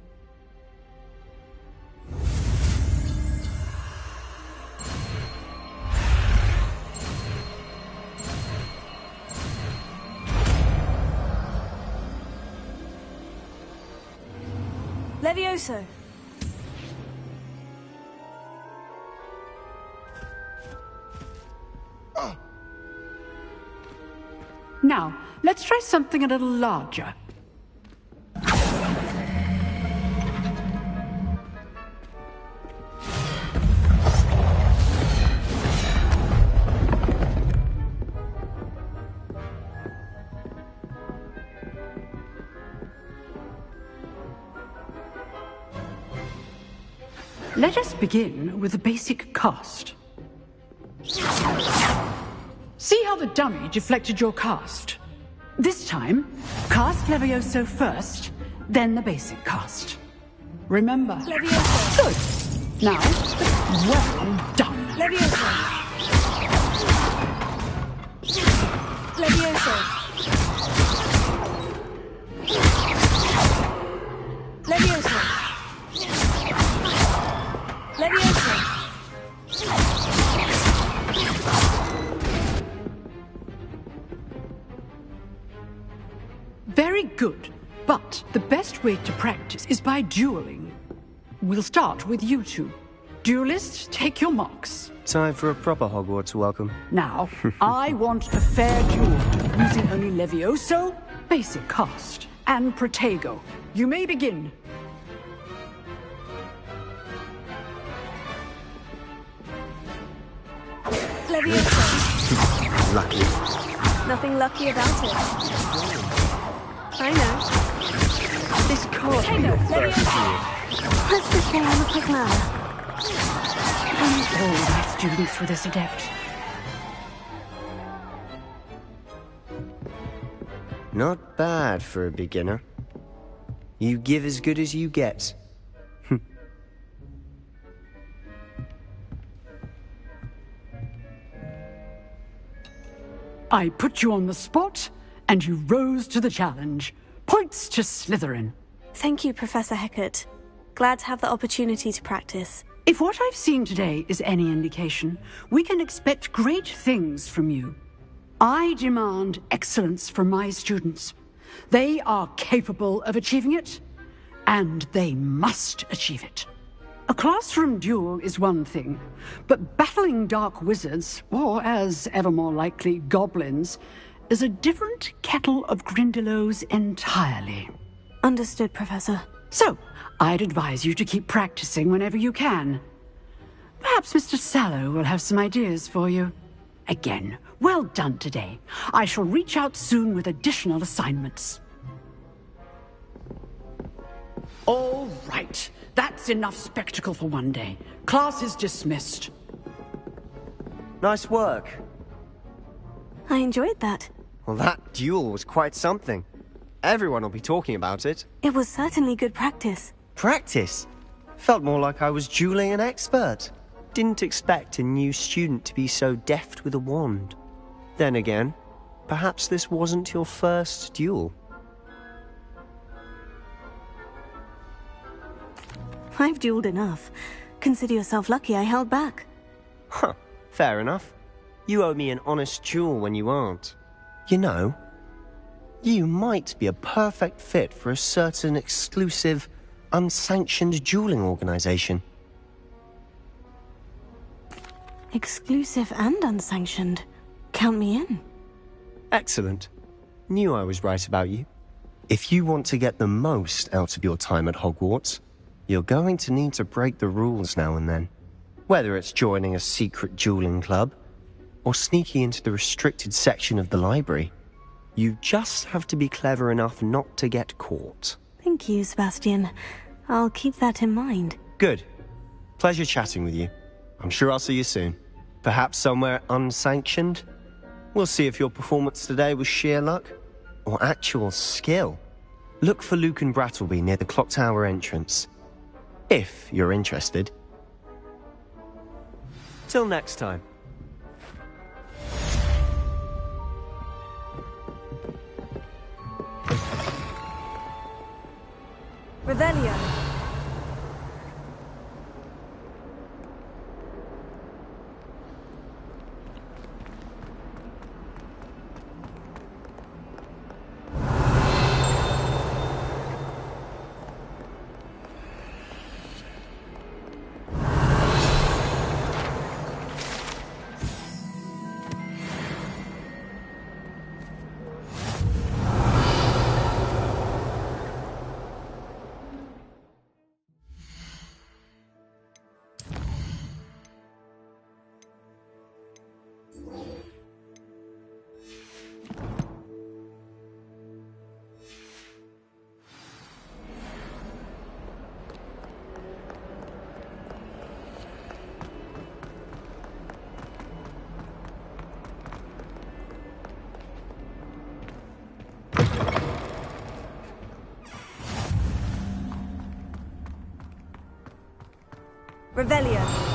Levioso. Now, let's try something a little larger. Let us begin with the basic cast. See how the dummy deflected your cast? This time, cast Levioso first, then the basic cast. Remember. Levioso. Good. Now, well done. Levioso. Levioso. Levioso. Levioso. Very good. But the best way to practice is by dueling. We'll start with you two. Duelists, take your marks. Time for a proper Hogwarts welcome. Now, I want a fair duel, using only Levioso, basic cast, and Protego. You may begin. Levioso. Lucky. Nothing lucky about it. I know. This court. Let's just say I'm a quick learner. All my students for this adept. Not bad for a beginner. You give as good as you get. I put you on the spot, and you rose to the challenge. Points to Slytherin. Thank you, Professor Hecat. Glad to have the opportunity to practice. If what I've seen today is any indication, we can expect great things from you. I demand excellence from my students. They are capable of achieving it, and they must achieve it. A classroom duel is one thing, but battling dark wizards, or as ever more likely, goblins, is a different kettle of Grindylows entirely. Understood, Professor. So, I'd advise you to keep practicing whenever you can. Perhaps Mr. Sallow will have some ideas for you. Again, well done today. I shall reach out soon with additional assignments. All right. That's enough spectacle for one day. Class is dismissed. Nice work. I enjoyed that. Well, that duel was quite something. Everyone will be talking about it. It was certainly good practice. Practice? Felt more like I was dueling an expert. Didn't expect a new student to be so deft with a wand. Then again, perhaps this wasn't your first duel. I've dueled enough. Consider yourself lucky I held back. Huh, fair enough. You owe me an honest duel when you aren't. You know, you might be a perfect fit for a certain exclusive, unsanctioned dueling organization. Exclusive and unsanctioned. Count me in. Excellent. Knew I was right about you. If you want to get the most out of your time at Hogwarts, you're going to need to break the rules now and then. Whether it's joining a secret dueling club, or sneaking into the restricted section of the library, you just have to be clever enough not to get caught. Thank you, Sebastian. I'll keep that in mind. Good. Pleasure chatting with you. I'm sure I'll see you soon. Perhaps somewhere unsanctioned? We'll see if your performance today was sheer luck, or actual skill. Look for Luke and Brattleby near the clock tower entrance. If you're interested. Till next time. Revelio. Revelio.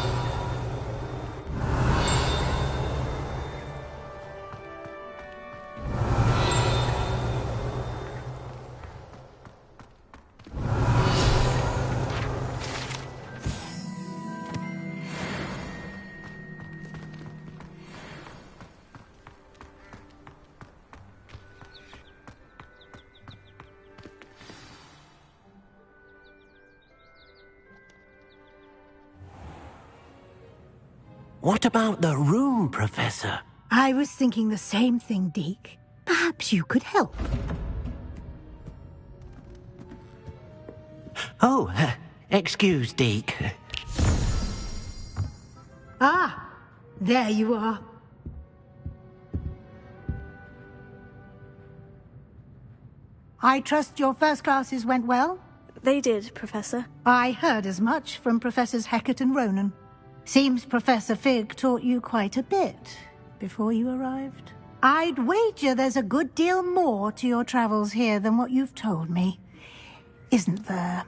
What about the room, Professor? I was thinking the same thing, Deke. Perhaps you could help. Oh, excuse, Deke. Ah, there you are. I trust your first classes went well? They did, Professor. I heard as much from Professors Hecat and Ronan. Seems Professor Fig taught you quite a bit before you arrived. I'd wager there's a good deal more to your travels here than what you've told me. Isn't there?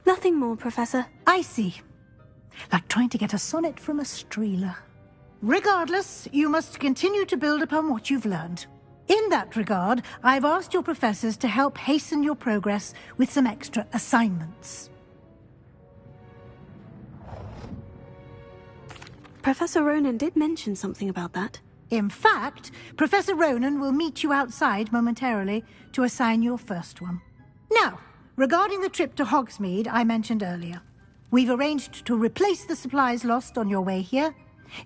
Nothing more, Professor. I see. Like trying to get a sonnet from a streeler. Regardless, you must continue to build upon what you've learned. In that regard, I've asked your professors to help hasten your progress with some extra assignments. Professor Ronan did mention something about that. In fact, Professor Ronan will meet you outside momentarily to assign your first one. Now, regarding the trip to Hogsmeade I mentioned earlier, we've arranged to replace the supplies lost on your way here,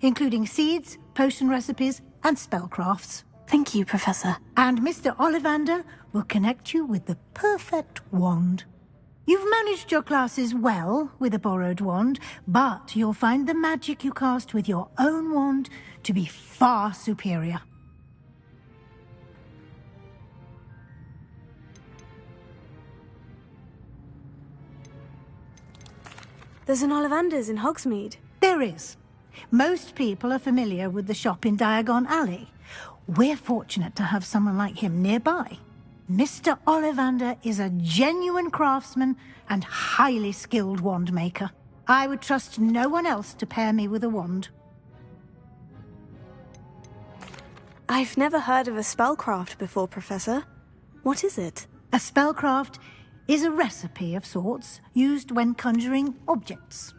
including seeds, potion recipes, and spellcrafts. Thank you, Professor. And Mr. Ollivander will connect you with the perfect wand. You've managed your classes well with a borrowed wand, but you'll find the magic you cast with your own wand to be far superior. There's an Ollivander's in Hogsmeade. There is. Most people are familiar with the shop in Diagon Alley. We're fortunate to have someone like him nearby. Mr. Ollivander is a genuine craftsman and highly skilled wand maker. I would trust no one else to pair me with a wand. I've never heard of a spellcraft before, Professor. What is it? A spellcraft is a recipe of sorts used when conjuring objects.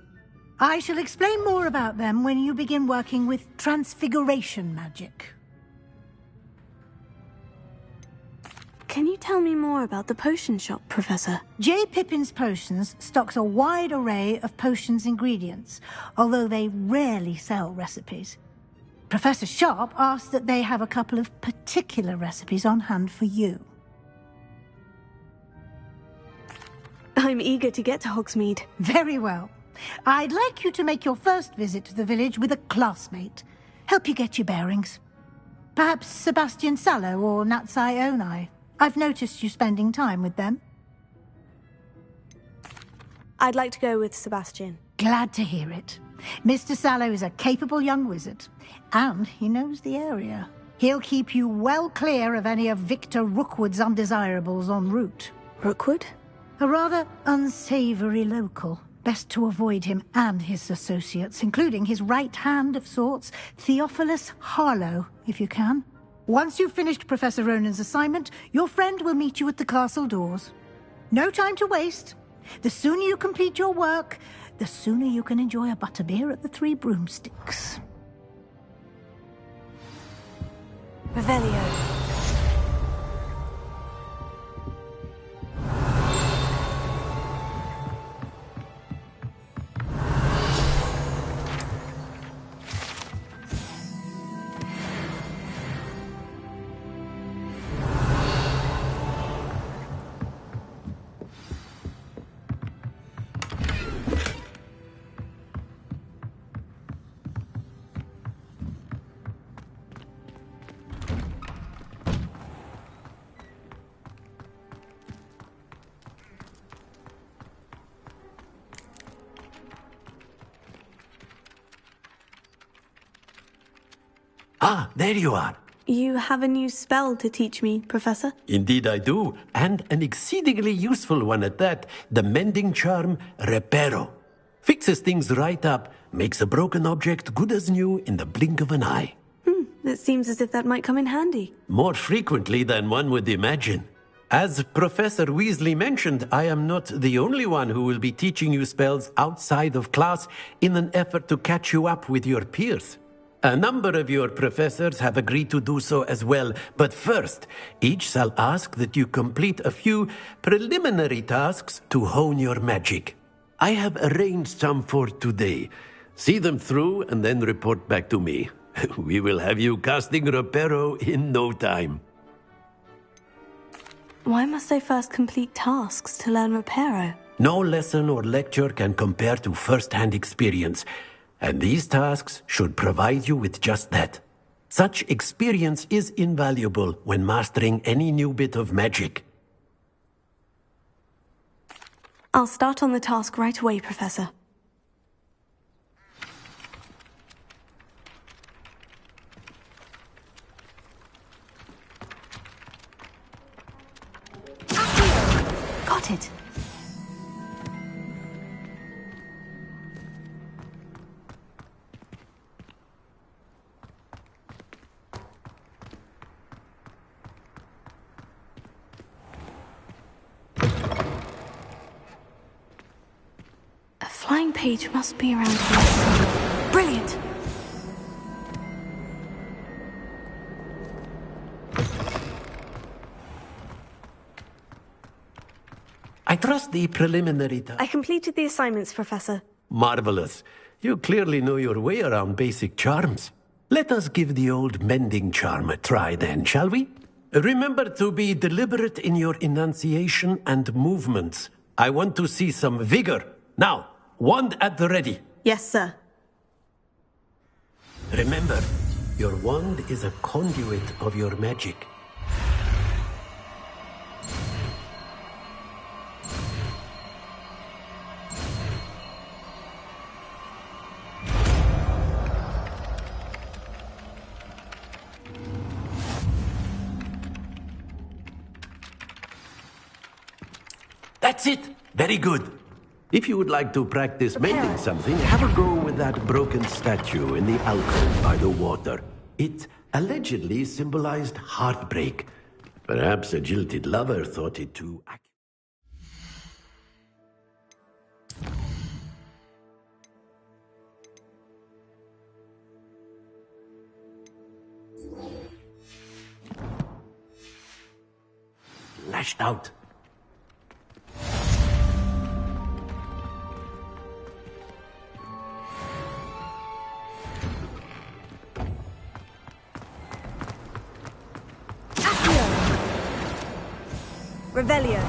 I shall explain more about them when you begin working with transfiguration magic. Can you tell me more about the potion shop, Professor? J. Pippin's Potions stocks a wide array of potions ingredients, although they rarely sell recipes. Professor Sharp asked that they have a couple of particular recipes on hand for you. I'm eager to get to Hogsmeade. Very well. I'd like you to make your first visit to the village with a classmate. Help you get your bearings. Perhaps Sebastian Sallow or Natsai Onai. I've noticed you spending time with them. I'd like to go with Sebastian. Glad to hear it. Mr. Sallow is a capable young wizard, and he knows the area. He'll keep you well clear of any of Victor Rookwood's undesirables en route. Rookwood? A rather unsavory local. Best to avoid him and his associates, including his right hand of sorts, Theophilus Harlow, if you can. Once you've finished Professor Ronan's assignment, your friend will meet you at the castle doors. No time to waste. The sooner you complete your work, the sooner you can enjoy a butterbeer at the Three Broomsticks. Revelio. Ah, there you are. You have a new spell to teach me, Professor? Indeed I do, and an exceedingly useful one at that. The mending charm, Reparo. Fixes things right up, makes a broken object good as new in the blink of an eye. It seems as if that might come in handy. More frequently than one would imagine. As Professor Weasley mentioned, I am not the only one who will be teaching you spells outside of class in an effort to catch you up with your peers. A number of your professors have agreed to do so as well, but first, each shall ask that you complete a few preliminary tasks to hone your magic. I have arranged some for today. See them through and then report back to me. We will have you casting Reparo in no time. Why must I first complete tasks to learn Reparo? No lesson or lecture can compare to first-hand experience, and these tasks should provide you with just that. Such experience is invaluable when mastering any new bit of magic. I'll start on the task right away, Professor. Got it. A flying page must be around here. Brilliant! I trust the preliminary I completed the assignments, Professor. Marvelous. You clearly know your way around basic charms. Let us give the old mending charm a try then, shall we? Remember to be deliberate in your enunciation and movements. I want to see some vigor. Now, wand at the ready. Yes, sir. Remember, your wand is a conduit of your magic. That's it! Very good. If you would like to practice mending something, have a go with that broken statue in the alcove by the water. It allegedly symbolized heartbreak. Perhaps a jilted lover thought it too accurate. Lashed out. Revelio.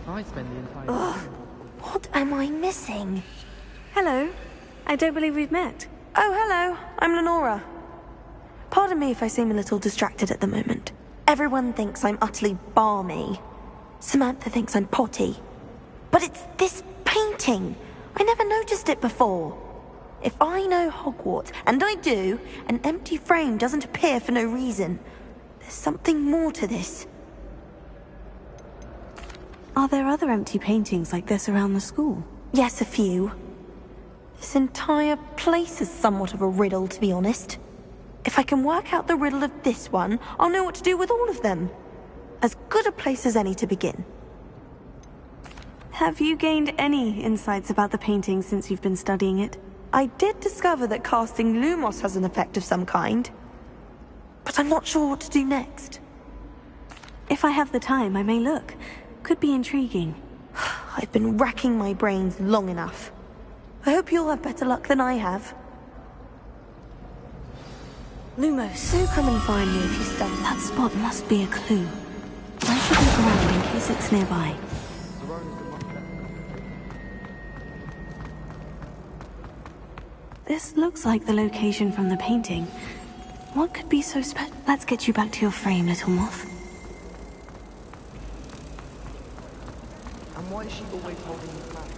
I spend the entire Ugh, what am I missing? Hello. I don't believe we've met. Oh, hello. I'm Lenora. Pardon me if I seem a little distracted at the moment. Everyone thinks I'm utterly balmy. Samantha thinks I'm potty. But it's this painting. I never noticed it before. If I know Hogwarts, and I do, an empty frame doesn't appear for no reason. There's something more to this. Are there other empty paintings like this around the school? Yes, a few. This entire place is somewhat of a riddle, to be honest. If I can work out the riddle of this one, I'll know what to do with all of them. As good a place as any to begin. Have you gained any insights about the painting since you've been studying it? I did discover that casting Lumos has an effect of some kind. But I'm not sure what to do next. If I have the time, I may look. Could be intriguing. I've been racking my brains long enough. I hope you'll have better luck than I have. Lumos. Do come and find me if you study. That spot must be a clue. I should look around in case it's nearby. This looks like the location from the painting. What could be so special? Let's get you back to your frame, little moth. And why is she always holding the flag?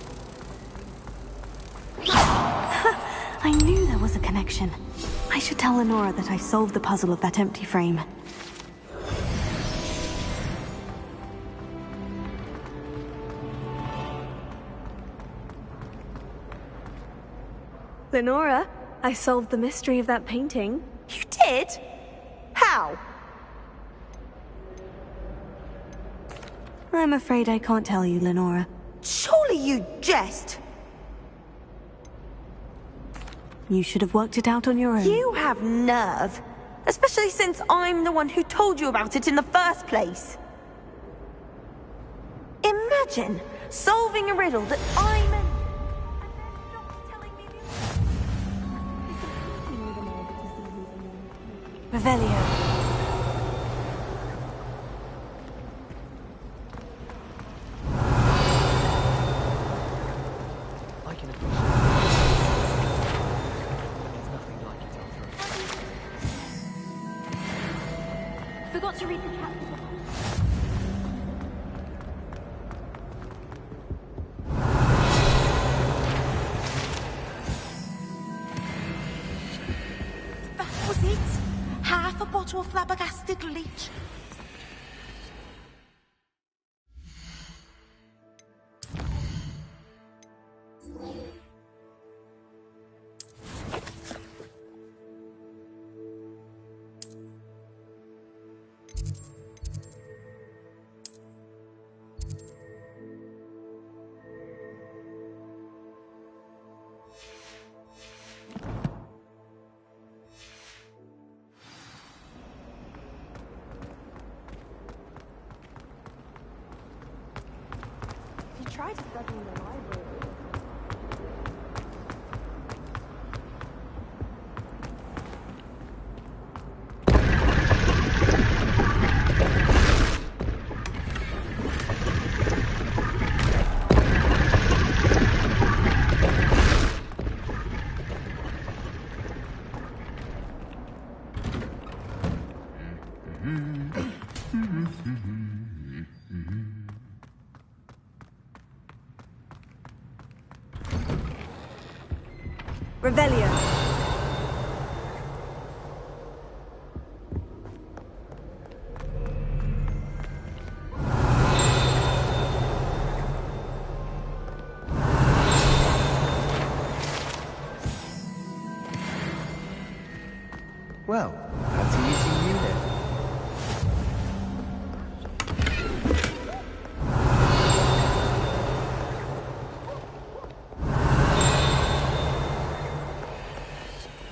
I knew there there was a connection. I should tell Lenora that I solved the puzzle of that empty frame. Lenora, I solved the mystery of that painting. You did? How? I'm afraid I can't tell you, Lenora. Surely you jest! You should have worked it out on your own. You have nerve. Especially since I'm the one who told you about it in the first place. Imagine solving a riddle that I mentioned, Revelio. Forgot to read the chapter. That was it? Half a bottle of flabbergasted leech. Try to study in the library. Revelio. Well, fancy using you then.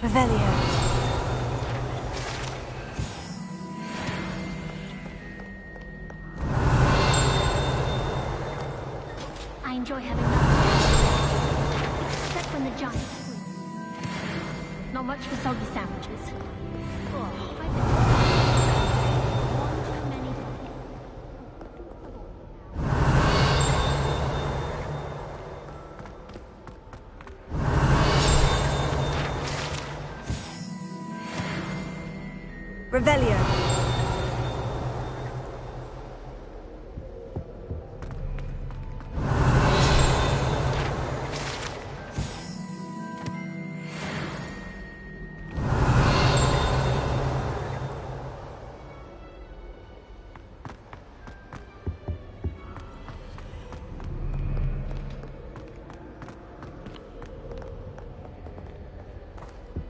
Revelio. I enjoy having that. Except when the giants squeak. Not much for soggy sandwiches. Oh, I've been... One too many. Revelio.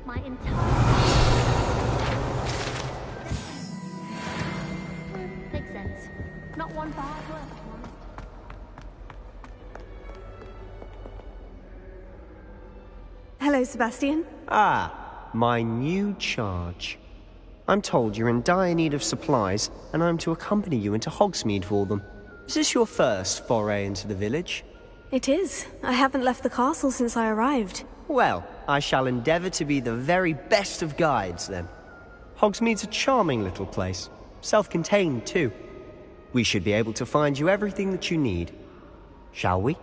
My entire... Makes sense. Not one bad word, to be honest. Hello, Sebastian. Ah, my new charge. I'm told you're in dire need of supplies, and I'm to accompany you into Hogsmeade for them. Is this your first foray into the village? It is. I haven't left the castle since I arrived. Well, I shall endeavour to be the very best of guides, then. Hogsmeade's a charming little place. Self-contained, too. We should be able to find you everything that you need. Shall we?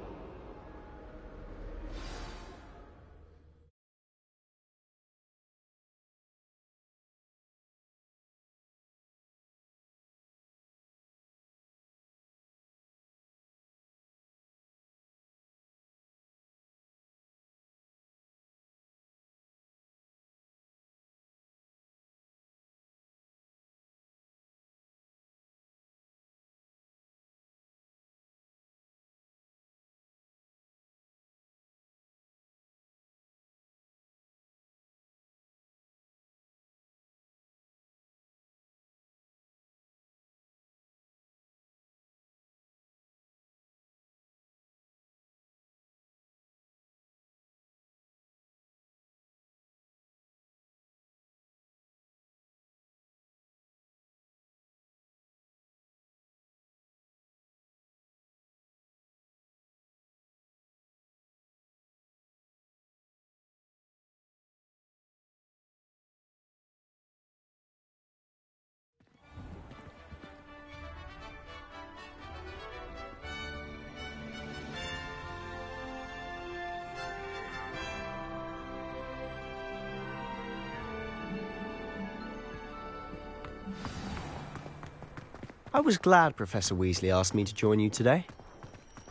I was glad Professor Weasley asked me to join you today.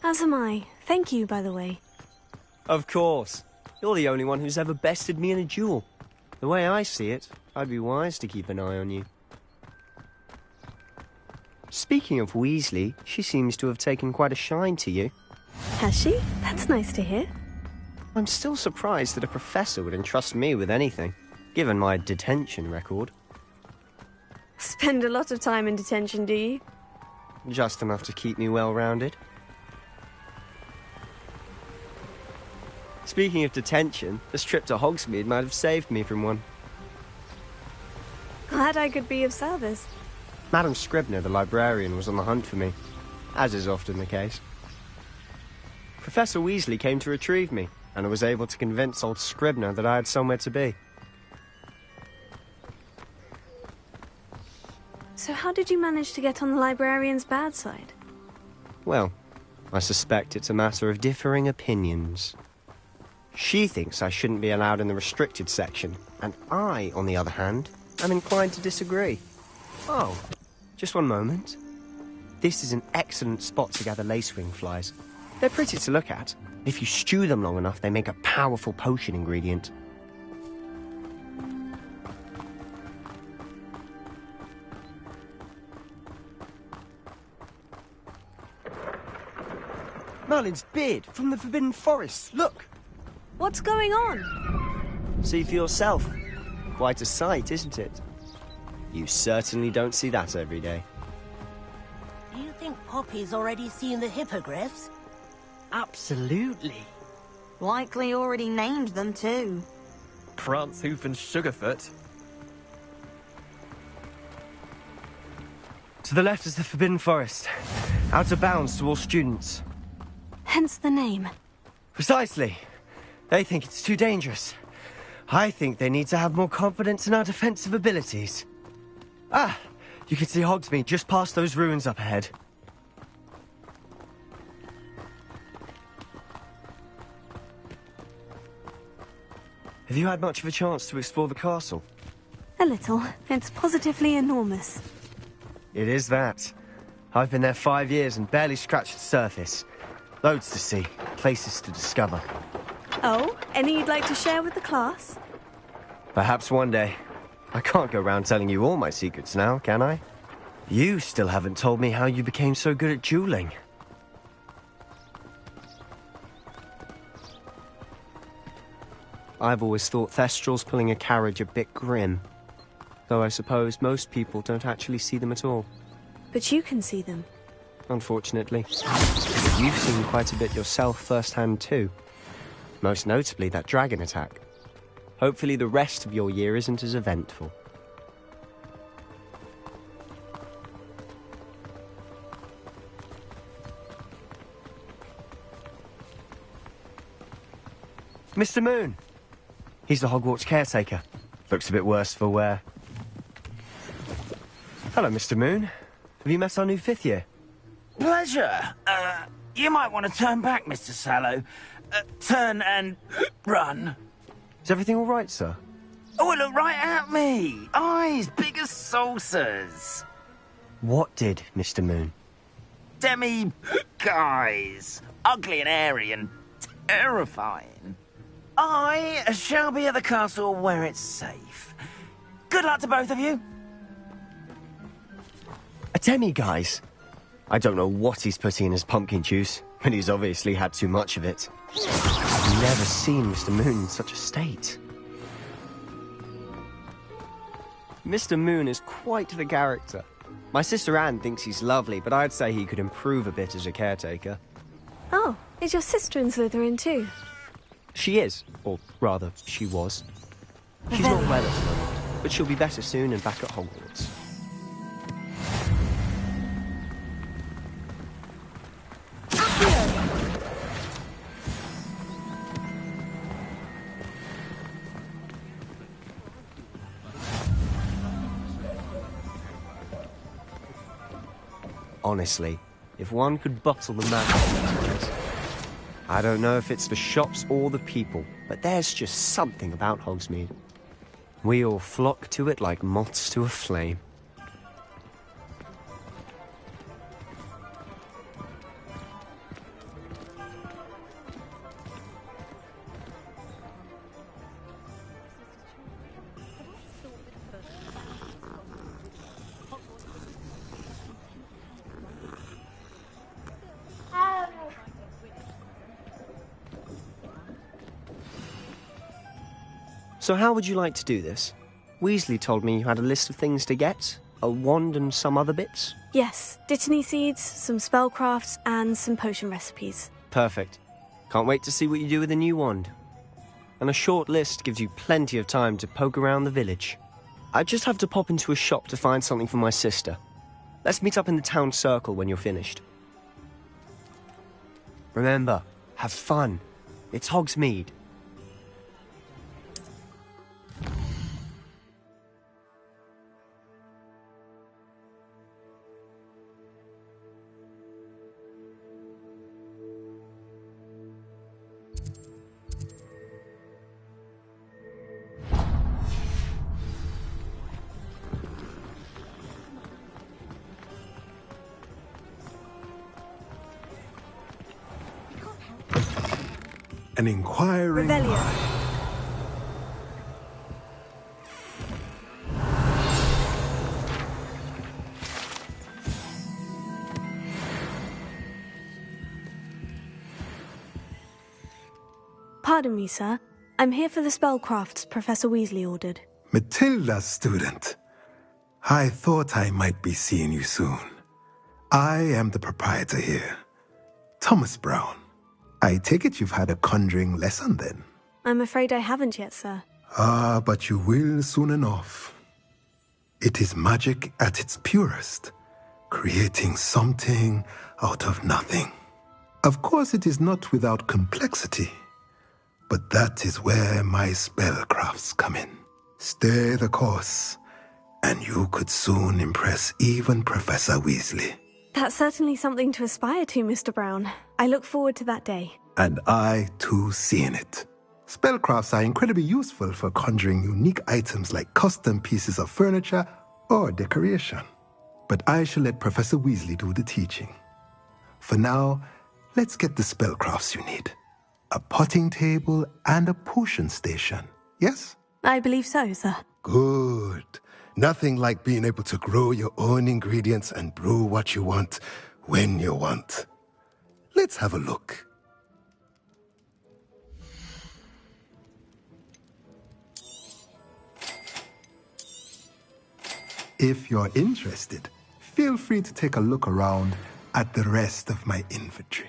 As am I. Thank you, by the way. Of course. You're the only one who's ever bested me in a duel. The way I see it, I'd be wise to keep an eye on you. Speaking of Weasley, she seems to have taken quite a shine to you. Has she? That's nice to hear. I'm still surprised that a professor would entrust me with anything, given my detention record. Spend a lot of time in detention, do you? Just enough to keep me well-rounded. Speaking of detention, this trip to Hogsmeade might have saved me from one. Glad I could be of service. Madam Scribner, the librarian, was on the hunt for me, as is often the case. Professor Weasley came to retrieve me, and I was able to convince old Scribner that I had somewhere to be. So how did you manage to get on the librarian's bad side? Well, I suspect it's a matter of differing opinions. She thinks I shouldn't be allowed in the restricted section, and I, on the other hand, am inclined to disagree. Oh, just one moment. This is an excellent spot to gather lacewing flies. They're pretty to look at. If you stew them long enough, they make a powerful potion ingredient. Merlin's beard from the Forbidden Forest. Look! What's going on? See for yourself. Quite a sight, isn't it? You certainly don't see that every day. Do you think Poppy's already seen the hippogriffs? Absolutely. Likely already named them too. Prance, Hoof and Sugarfoot. To the left is the Forbidden Forest. Out of bounds to all students. Hence the name. Precisely. They think it's too dangerous. I think they need to have more confidence in our defensive abilities. Ah, you can see Hogsmeade just past those ruins up ahead. Have you had much of a chance to explore the castle? A little. It's positively enormous. It is that. I've been there 5 years and barely scratched the surface. Loads to see, places to discover. Oh, any you'd like to share with the class? Perhaps one day. I can't go around telling you all my secrets now, can I? You still haven't told me how you became so good at dueling. I've always thought Thestrals pulling a carriage a bit grim. Though I suppose most people don't actually see them at all. But you can see them. Unfortunately. You've seen quite a bit yourself firsthand too. Most notably that dragon attack. Hopefully the rest of your year isn't as eventful. Mr. Moon! He's the Hogwarts caretaker. Looks a bit worse for wear. Hello, Mr. Moon. Have you met our new 5th year? Pleasure. You might want to turn back, Mr. Sallow. Turn and run. Is everything all right, sir? Oh, look right at me. Eyes big as saucers. What did, Mr. Moon? Guys. Ugly and airy and terrifying. I shall be at the castle where it's safe. Good luck to both of you. A demi-guise? I don't know what he's putting in his pumpkin juice, but he's obviously had too much of it. I've never seen Mr. Moon in such a state. Mr. Moon is quite the character. My sister Anne thinks he's lovely, but I'd say he could improve a bit as a caretaker. Oh, is your sister in Slytherin too? She is, or rather, she was. She's not well at the moment, but she'll be better soon and back at Hogwarts. Honestly, if one could bottle the magic, I don't know if it's the shops or the people, but there's just something about Hogsmeade. We all flock to it like moths to a flame. So how would you like to do this? Weasley told me you had a list of things to get, a wand and some other bits. Yes, Dittany seeds, some spellcrafts, and some potion recipes. Perfect. Can't wait to see what you do with the new wand. And a short list gives you plenty of time to poke around the village. I just have to pop into a shop to find something for my sister. Let's meet up in the town circle when you're finished. Remember, have fun. It's Hogsmeade. An inquiring Revelio. Pardon me, sir. I'm here for the spellcrafts Professor Weasley ordered. Matilda's student. I thought I might be seeing you soon. I am the proprietor here, Thomas Brown. I take it you've had a conjuring lesson then? I'm afraid I haven't yet, sir. Ah, but you will soon enough. It is magic at its purest, creating something out of nothing. Of course, it is not without complexity, but that is where my spellcrafts come in. Stay the course, and you could soon impress even Professor Weasley. That's certainly something to aspire to, Mr. Brown. I look forward to that day. And I, too, seeing it. Spellcrafts are incredibly useful for conjuring unique items like custom pieces of furniture or decoration. But I shall let Professor Weasley do the teaching. For now, let's get the spellcrafts you need. A potting table and a potion station, yes? I believe so, sir. Good. Nothing like being able to grow your own ingredients and brew what you want, when you want. Let's have a look. If you're interested, feel free to take a look around at the rest of my inventory.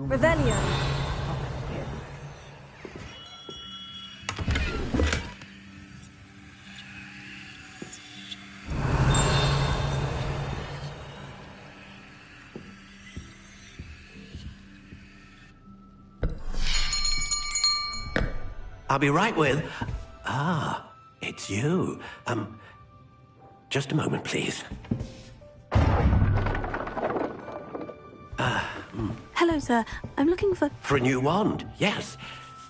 Revelio. I'll be right with... Ah, it's you. Just a moment, please. Hello, sir. I'm looking for... For a new wand, yes.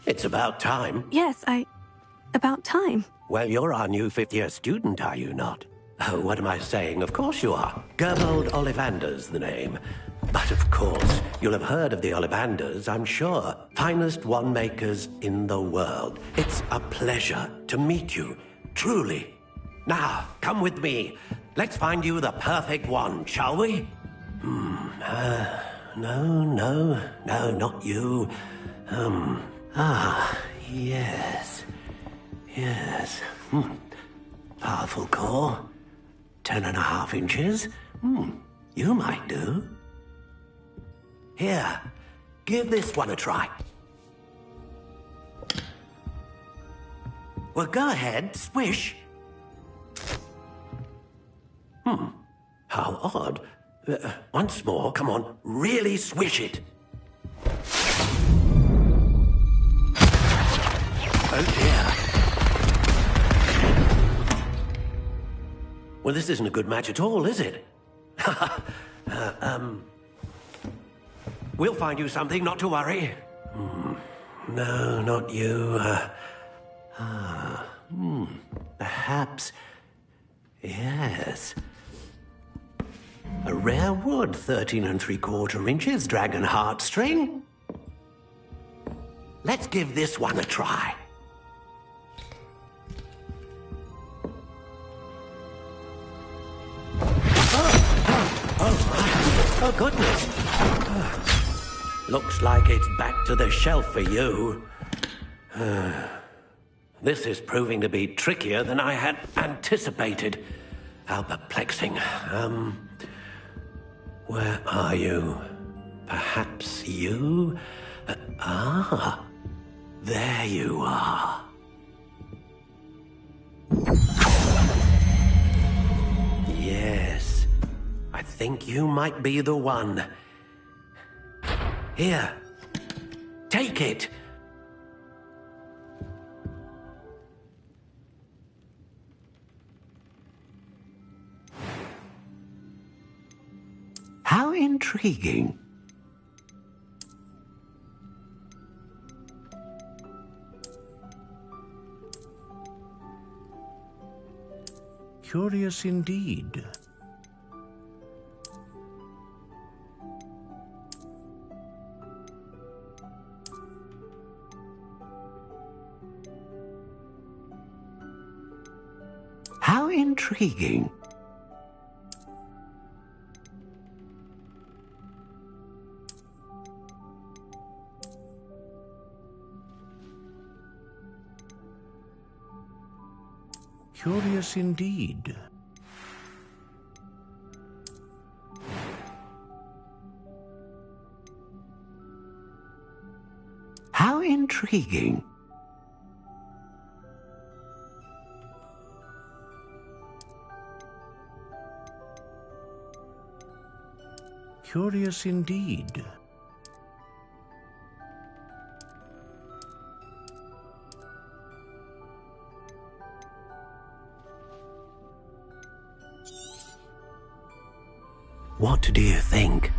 It's about time. Yes, about time. Well, you're our new fifth-year student, are you not? Oh, what am I saying? Of course you are. Gerbold Ollivander's the name. But of course, you'll have heard of the Ollivanders, I'm sure. Finest wand makers in the world. It's a pleasure to meet you, truly. Now, come with me. Let's find you the perfect wand, shall we? No, not you. Yes. Powerful core. 10.5 inches. You might do. Here, give this one a try. Well, go ahead, swish. How odd. Once more, come on, really swish it. Oh dear. Well, this isn't a good match at all, is it? We'll find you something, not to worry. No, not you. Perhaps... Yes. A rare wood, 13 3/4 inches, dragon heartstring. Let's give this one a try. Oh, goodness. Looks like it's back to the shelf for you. This is proving to be trickier than I had anticipated. How perplexing. Where are you? Perhaps you? There you are. Yes, I think you might be the one. Here, take it. How intriguing. Curious indeed. How intriguing. Curious indeed. How intriguing. Curious indeed. What do you think?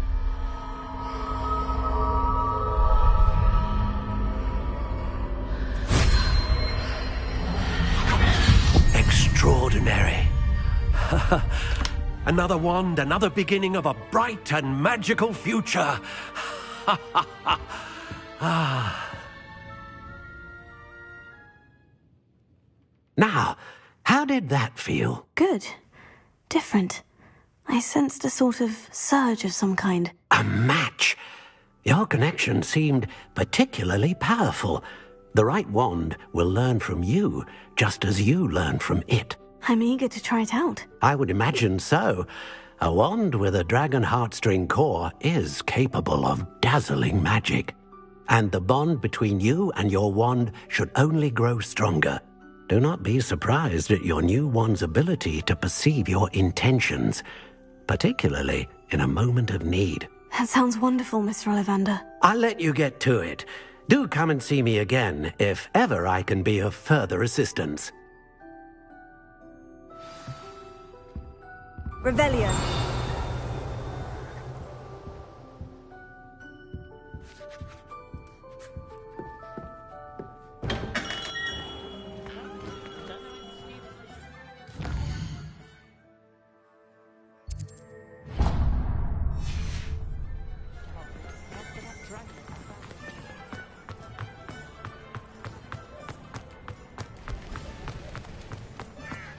Extraordinary. Another wand, another beginning of a bright and magical future. Now, how did that feel? Good. Different. I sensed a sort of surge of some kind. A match? Your connection seemed particularly powerful. The right wand will learn from you, just as you learn from it. I'm eager to try it out. I would imagine so. A wand with a dragon heartstring core is capable of dazzling magic. And the bond between you and your wand should only grow stronger. Do not be surprised at your new wand's ability to perceive your intentions, particularly in a moment of need. That sounds wonderful, Mr. Ollivander. I'll let you get to it. Do come and see me again if ever I can be of further assistance. Revelio.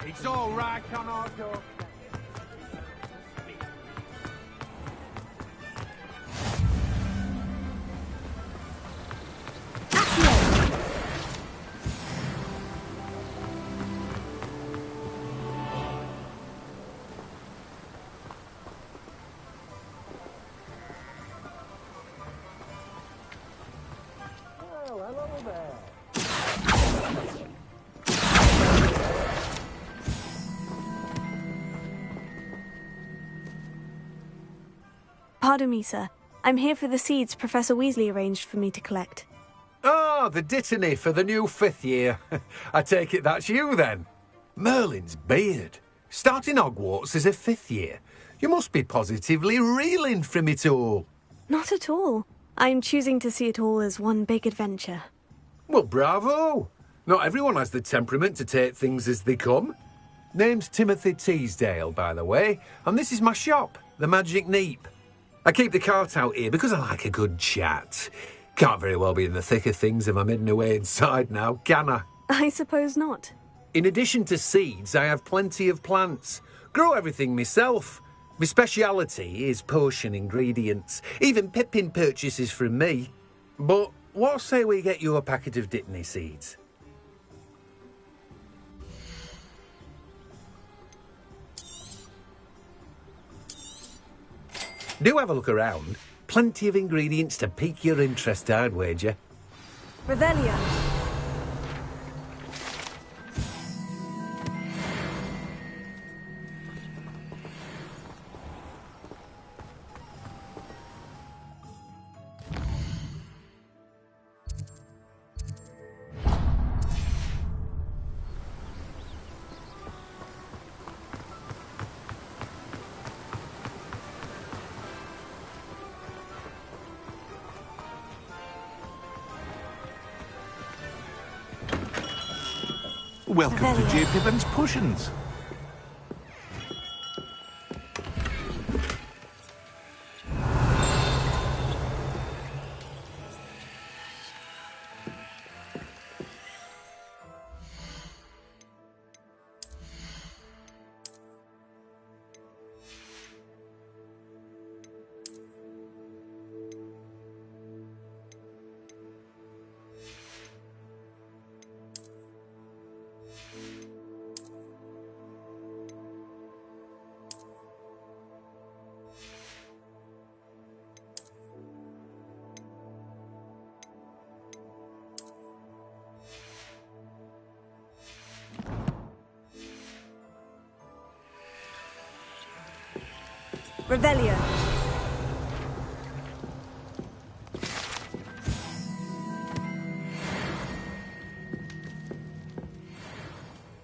It's all right on our door. Pardon me, sir. I'm here for the seeds Professor Weasley arranged for me to collect. Ah, the dittany for the new 5th year. I take it that's you, then. Merlin's beard. Starting Hogwarts as a 5th year. You must be positively reeling from it all. Not at all. I'm choosing to see it all as one big adventure. Well, bravo! Not everyone has the temperament to take things as they come. Name's Timothy Teasdale, by the way, and this is my shop, the Magic Neep. I keep the cart out here because I like a good chat. Can't very well be in the thick of things if I'm hidden away inside now, can I? I suppose not. In addition to seeds, I have plenty of plants. Grow everything myself. My speciality is potion ingredients. Even Pippin purchases from me. But what say we get you a packet of Dittany seeds? Do have a look around. Plenty of ingredients to pique your interest, I'd wager. Revelio. Welcome to J. Pippin's Potions. Revelio.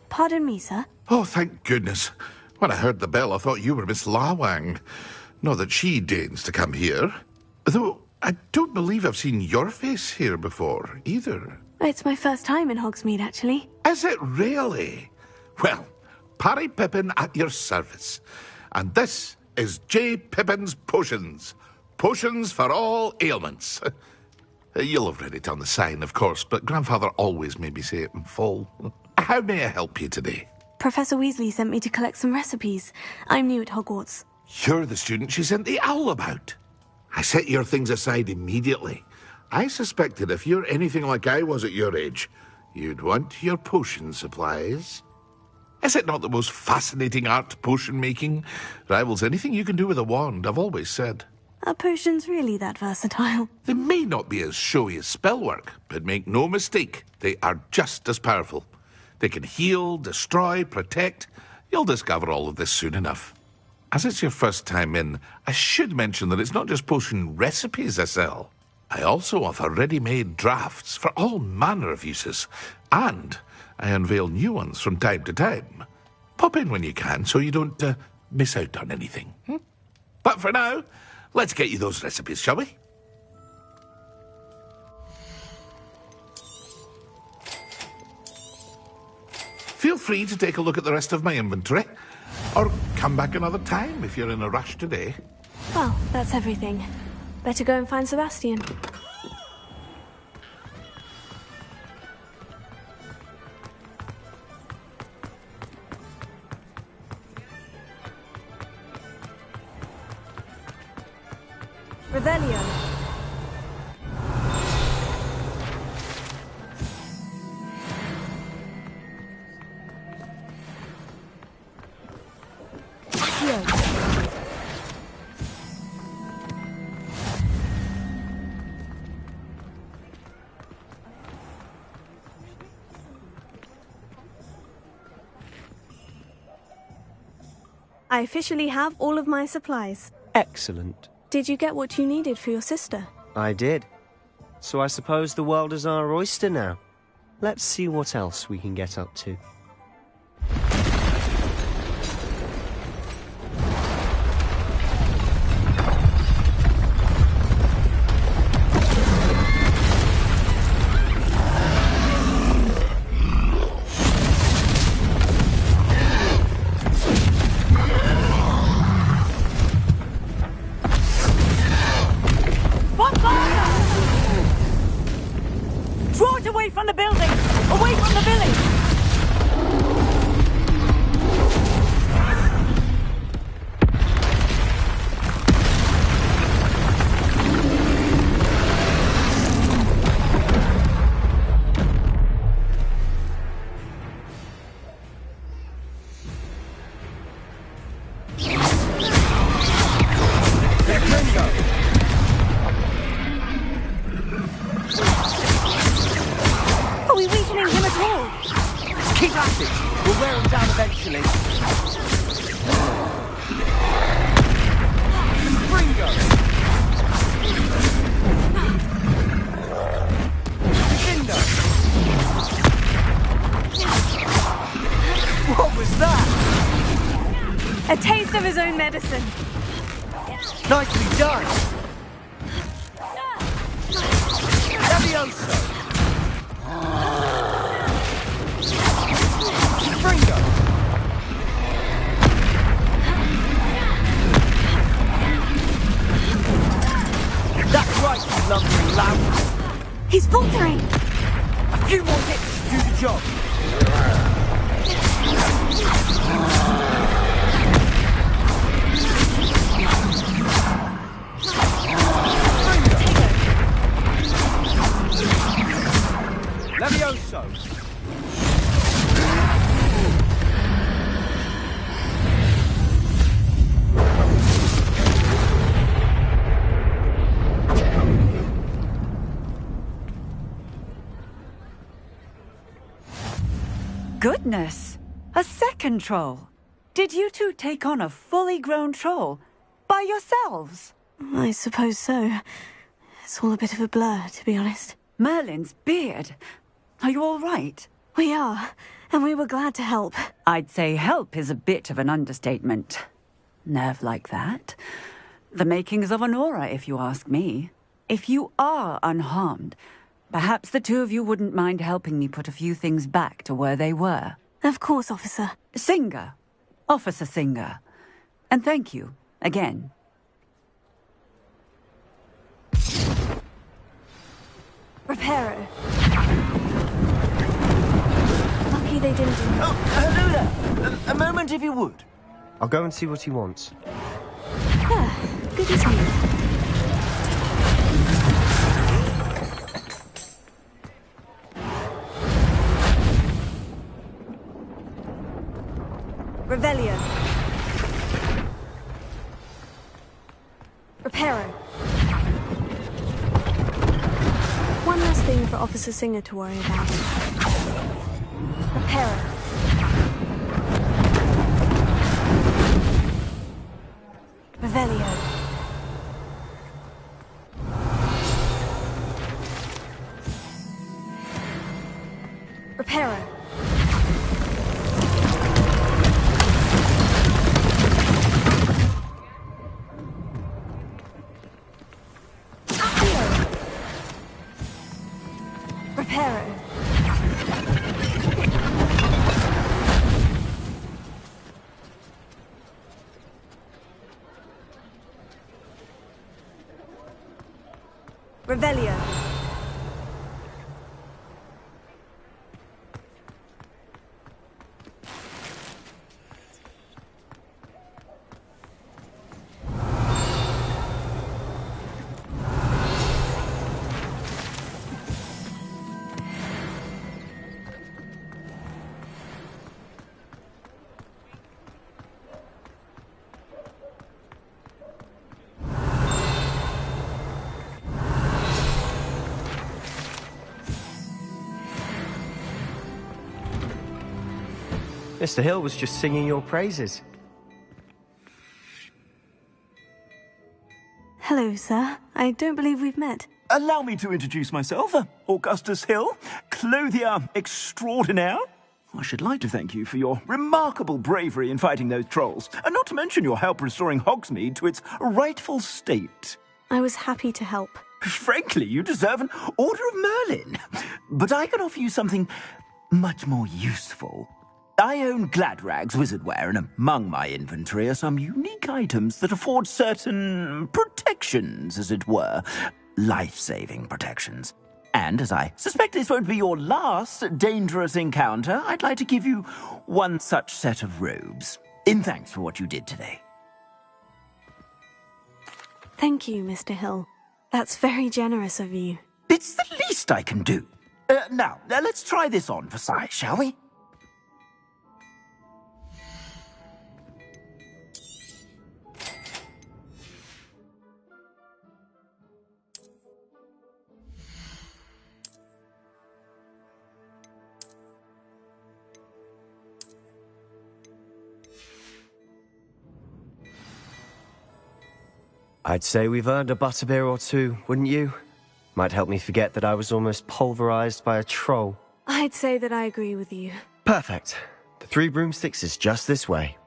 Pardon me, sir. Oh, thank goodness. When I heard the bell, I thought you were Miss Lawang. Not that she deigns to come here. Though I don't believe I've seen your face here before, either. It's my first time in Hogsmeade, actually. Is it really? Well, Parry Pippin at your service. And this is J. Pippin's Potions. Potions for all ailments. You'll have read it on the sign, of course, but Grandfather always made me say it in full. How may I help you today? Professor Weasley sent me to collect some recipes. I'm new at Hogwarts. You're the student she sent the owl about. I set your things aside immediately. I suspected if you're anything like I was at your age, you'd want your potion supplies. Is it not the most fascinating art, potion making? Rivals anything you can do with a wand, I've always said. Are potions really that versatile? They may not be as showy as spellwork, but make no mistake, they are just as powerful. They can heal, destroy, protect. You'll discover all of this soon enough. As it's your first time in, I should mention that it's not just potion recipes I sell. I also offer ready-made drafts for all manner of uses, and I unveil new ones from time to time. Pop in when you can so you don't miss out on anything. But for now, let's get you those recipes, shall we? Feel free to take a look at the rest of my inventory, or come back another time if you're in a rush today. Well, that's everything. Better go and find Sebastian. Revelio. I officially have all of my supplies. Excellent. Did you get what you needed for your sister? I did. So I suppose the world is our oyster now. Let's see what else we can get up to. Keep at it! We'll wear them down eventually. Ringo! Cinder! What was that? A taste of his own medicine. Nicely done! Levioso! Ringo! That's right, you lumbering lamb! He's faltering! A few more hits to do the job. Levioso! Goodness! A second troll! Did you two take on a fully grown troll? By yourselves? I suppose so. It's all a bit of a blur, to be honest. Merlin's beard. Are you all right? We are, and we were glad to help. I'd say help is a bit of an understatement. Nerve like that. The makings of an aura, if you ask me. If you are unharmed, perhaps the two of you wouldn't mind helping me put a few things back to where they were. Of course, officer. Singer. Officer Singer. And thank you, again. Reparo. Lucky they didn't do... Oh, hello there! A moment if you would. I'll go and see what he wants. Good as new. Revelio. Reparo. One less thing for Officer Singer to worry about. Reparo. Revelio. Reparo. Reparo. Revelio. Mr. Hill was just singing your praises. Hello, sir. I don't believe we've met. Allow me to introduce myself, Augustus Hill, clothier extraordinaire. I should like to thank you for your remarkable bravery in fighting those trolls, and not to mention your help restoring Hogsmeade to its rightful state. I was happy to help. Frankly, you deserve an Order of Merlin. But I can offer you something much more useful. I own Gladrag's wizardware, and among my inventory are some unique items that afford certain protections, as it were. Life-saving protections. And as I suspect this won't be your last dangerous encounter, I'd like to give you one such set of robes, in thanks for what you did today. Thank you, Mr. Hill. That's very generous of you. It's the least I can do. Now, let's try this on for size, shall we? I'd say we've earned a butterbeer or two, wouldn't you? Might help me forget that I was almost pulverized by a troll. I'd say that I agree with you. Perfect. The 3 broomsticks is just this way.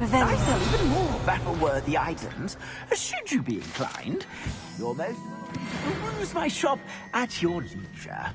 I sell even more battle-worthy items, should you be inclined. You're most welcome to peruse my shop at your leisure.